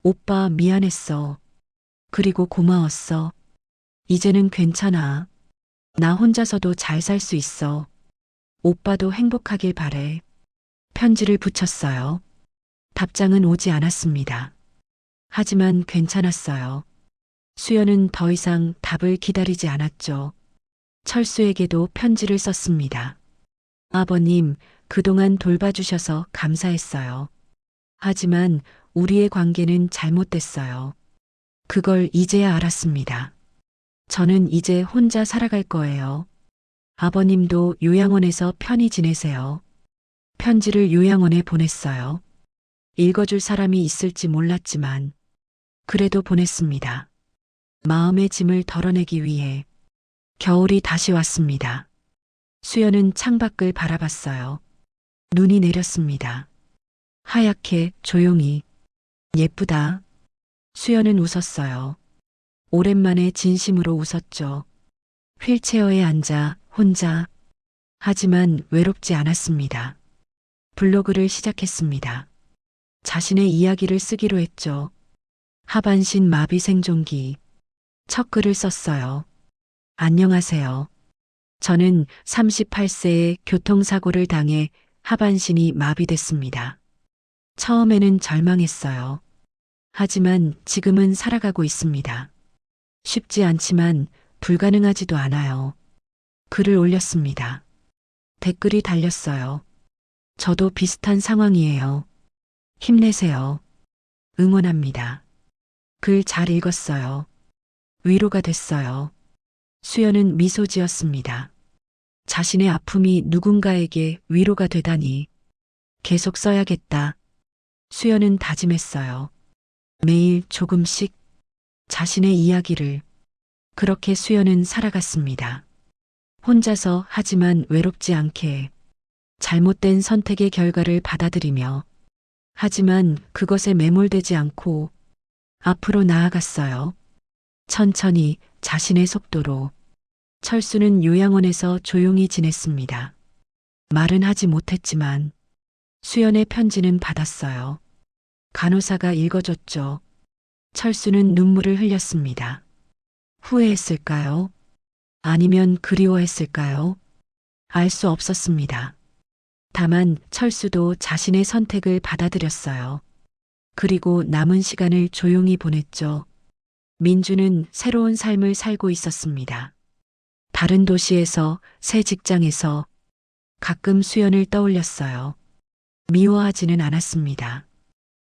오빠 미안했어. 그리고 고마웠어. 이제는 괜찮아. 나 혼자서도 잘 살 수 있어. 오빠도 행복하길 바래. 편지를 붙였어요. 답장은 오지 않았습니다. 하지만 괜찮았어요. 수연은 더 이상 답을 기다리지 않았죠. 철수에게도 편지를 썼습니다. 아버님, 그동안 돌봐주셔서 감사했어요. 하지만 우리의 관계는 잘못됐어요. 그걸 이제야 알았습니다. 저는 이제 혼자 살아갈 거예요. 아버님도 요양원에서 편히 지내세요. 편지를 요양원에 보냈어요. 읽어줄 사람이 있을지 몰랐지만 그래도 보냈습니다. 마음의 짐을 덜어내기 위해. 겨울이 다시 왔습니다. 수연은 창밖을 바라봤어요. 눈이 내렸습니다. 하얗게 조용히. 예쁘다. 수연은 웃었어요. 오랜만에 진심으로 웃었죠. 휠체어에 앉아 혼자. 하지만 외롭지 않았습니다. 블로그를 시작했습니다. 자신의 이야기를 쓰기로 했죠. 하반신 마비 생존기. 첫 글을 썼어요. 안녕하세요. 저는 38세에 교통사고를 당해 하반신이 마비됐습니다. 처음에는 절망했어요. 하지만 지금은 살아가고 있습니다. 쉽지 않지만 불가능하지도 않아요. 글을 올렸습니다. 댓글이 달렸어요. 저도 비슷한 상황이에요. 힘내세요. 응원합니다. 글 잘 읽었어요. 위로가 됐어요. 수연은 미소 지었습니다. 자신의 아픔이 누군가에게 위로가 되다니. 계속 써야겠다. 수연은 다짐했어요. 매일 조금씩 자신의 이야기를. 그렇게 수연은 살아갔습니다. 혼자서 하지만 외롭지 않게. 잘못된 선택의 결과를 받아들이며. 하지만 그것에 매몰되지 않고 앞으로 나아갔어요. 천천히 자신의 속도로. 철수는 요양원에서 조용히 지냈습니다. 말은 하지 못했지만 수연의 편지는 받았어요. 간호사가 읽어줬죠. 철수는 눈물을 흘렸습니다. 후회했을까요? 아니면 그리워했을까요? 알 수 없었습니다. 다만 철수도 자신의 선택을 받아들였어요. 그리고 남은 시간을 조용히 보냈죠. 민주는 새로운 삶을 살고 있었습니다. 다른 도시에서, 새 직장에서. 가끔 수연을 떠올렸어요. 미워하지는 않았습니다.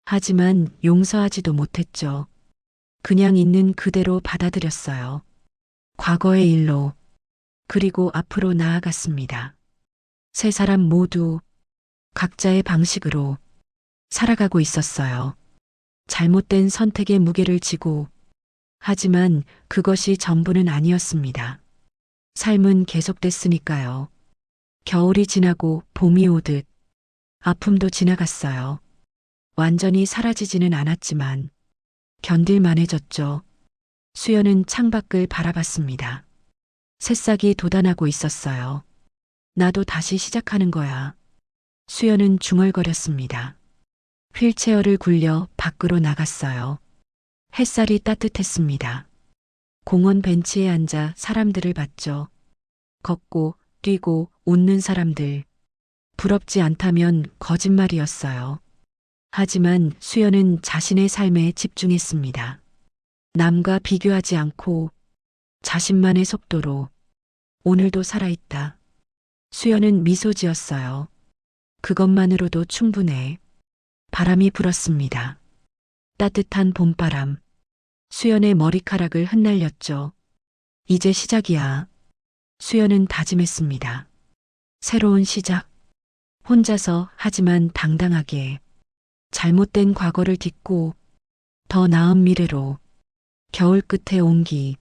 하지만 용서하지도 못했죠. 그냥 있는 그대로 받아들였어요. 과거의 일로. 그리고 앞으로 나아갔습니다. 세 사람 모두 각자의 방식으로 살아가고 있었어요. 잘못된 선택의 무게를 지고. 하지만 그것이 전부는 아니었습니다. 삶은 계속됐으니까요. 겨울이 지나고 봄이 오듯 아픔도 지나갔어요. 완전히 사라지지는 않았지만 견딜만해졌죠. 수연은 창밖을 바라봤습니다. 새싹이 돋아나고 있었어요. 나도 다시 시작하는 거야. 수연은 중얼거렸습니다. 휠체어를 굴려 밖으로 나갔어요. 햇살이 따뜻했습니다. 공원 벤치에 앉아 사람들을 봤죠. 걷고, 뛰고, 웃는 사람들. 부럽지 않다면 거짓말이었어요. 하지만 수연은 자신의 삶에 집중했습니다. 남과 비교하지 않고 자신만의 속도로 오늘도 살아있다. 수연은 미소 지었어요. 그것만으로도 충분해. 바람이 불었습니다. 따뜻한 봄바람. 수연의 머리카락을 흩날렸죠. 이제 시작이야. 수연은 다짐했습니다. 새로운 시작. 혼자서 하지만 당당하게. 잘못된 과거를 딛고 더 나은 미래로. 겨울 끝의 온기.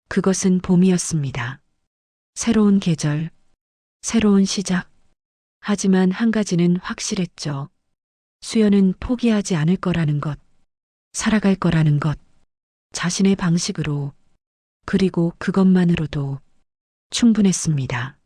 그것은 봄이었습니다. 새로운 계절, 새로운 시작. 하지만 한 가지는 확실했죠. 수연은 포기하지 않을 거라는 것, 살아갈 거라는 것, 자신의 방식으로, 그리고 그것만으로도 충분했습니다.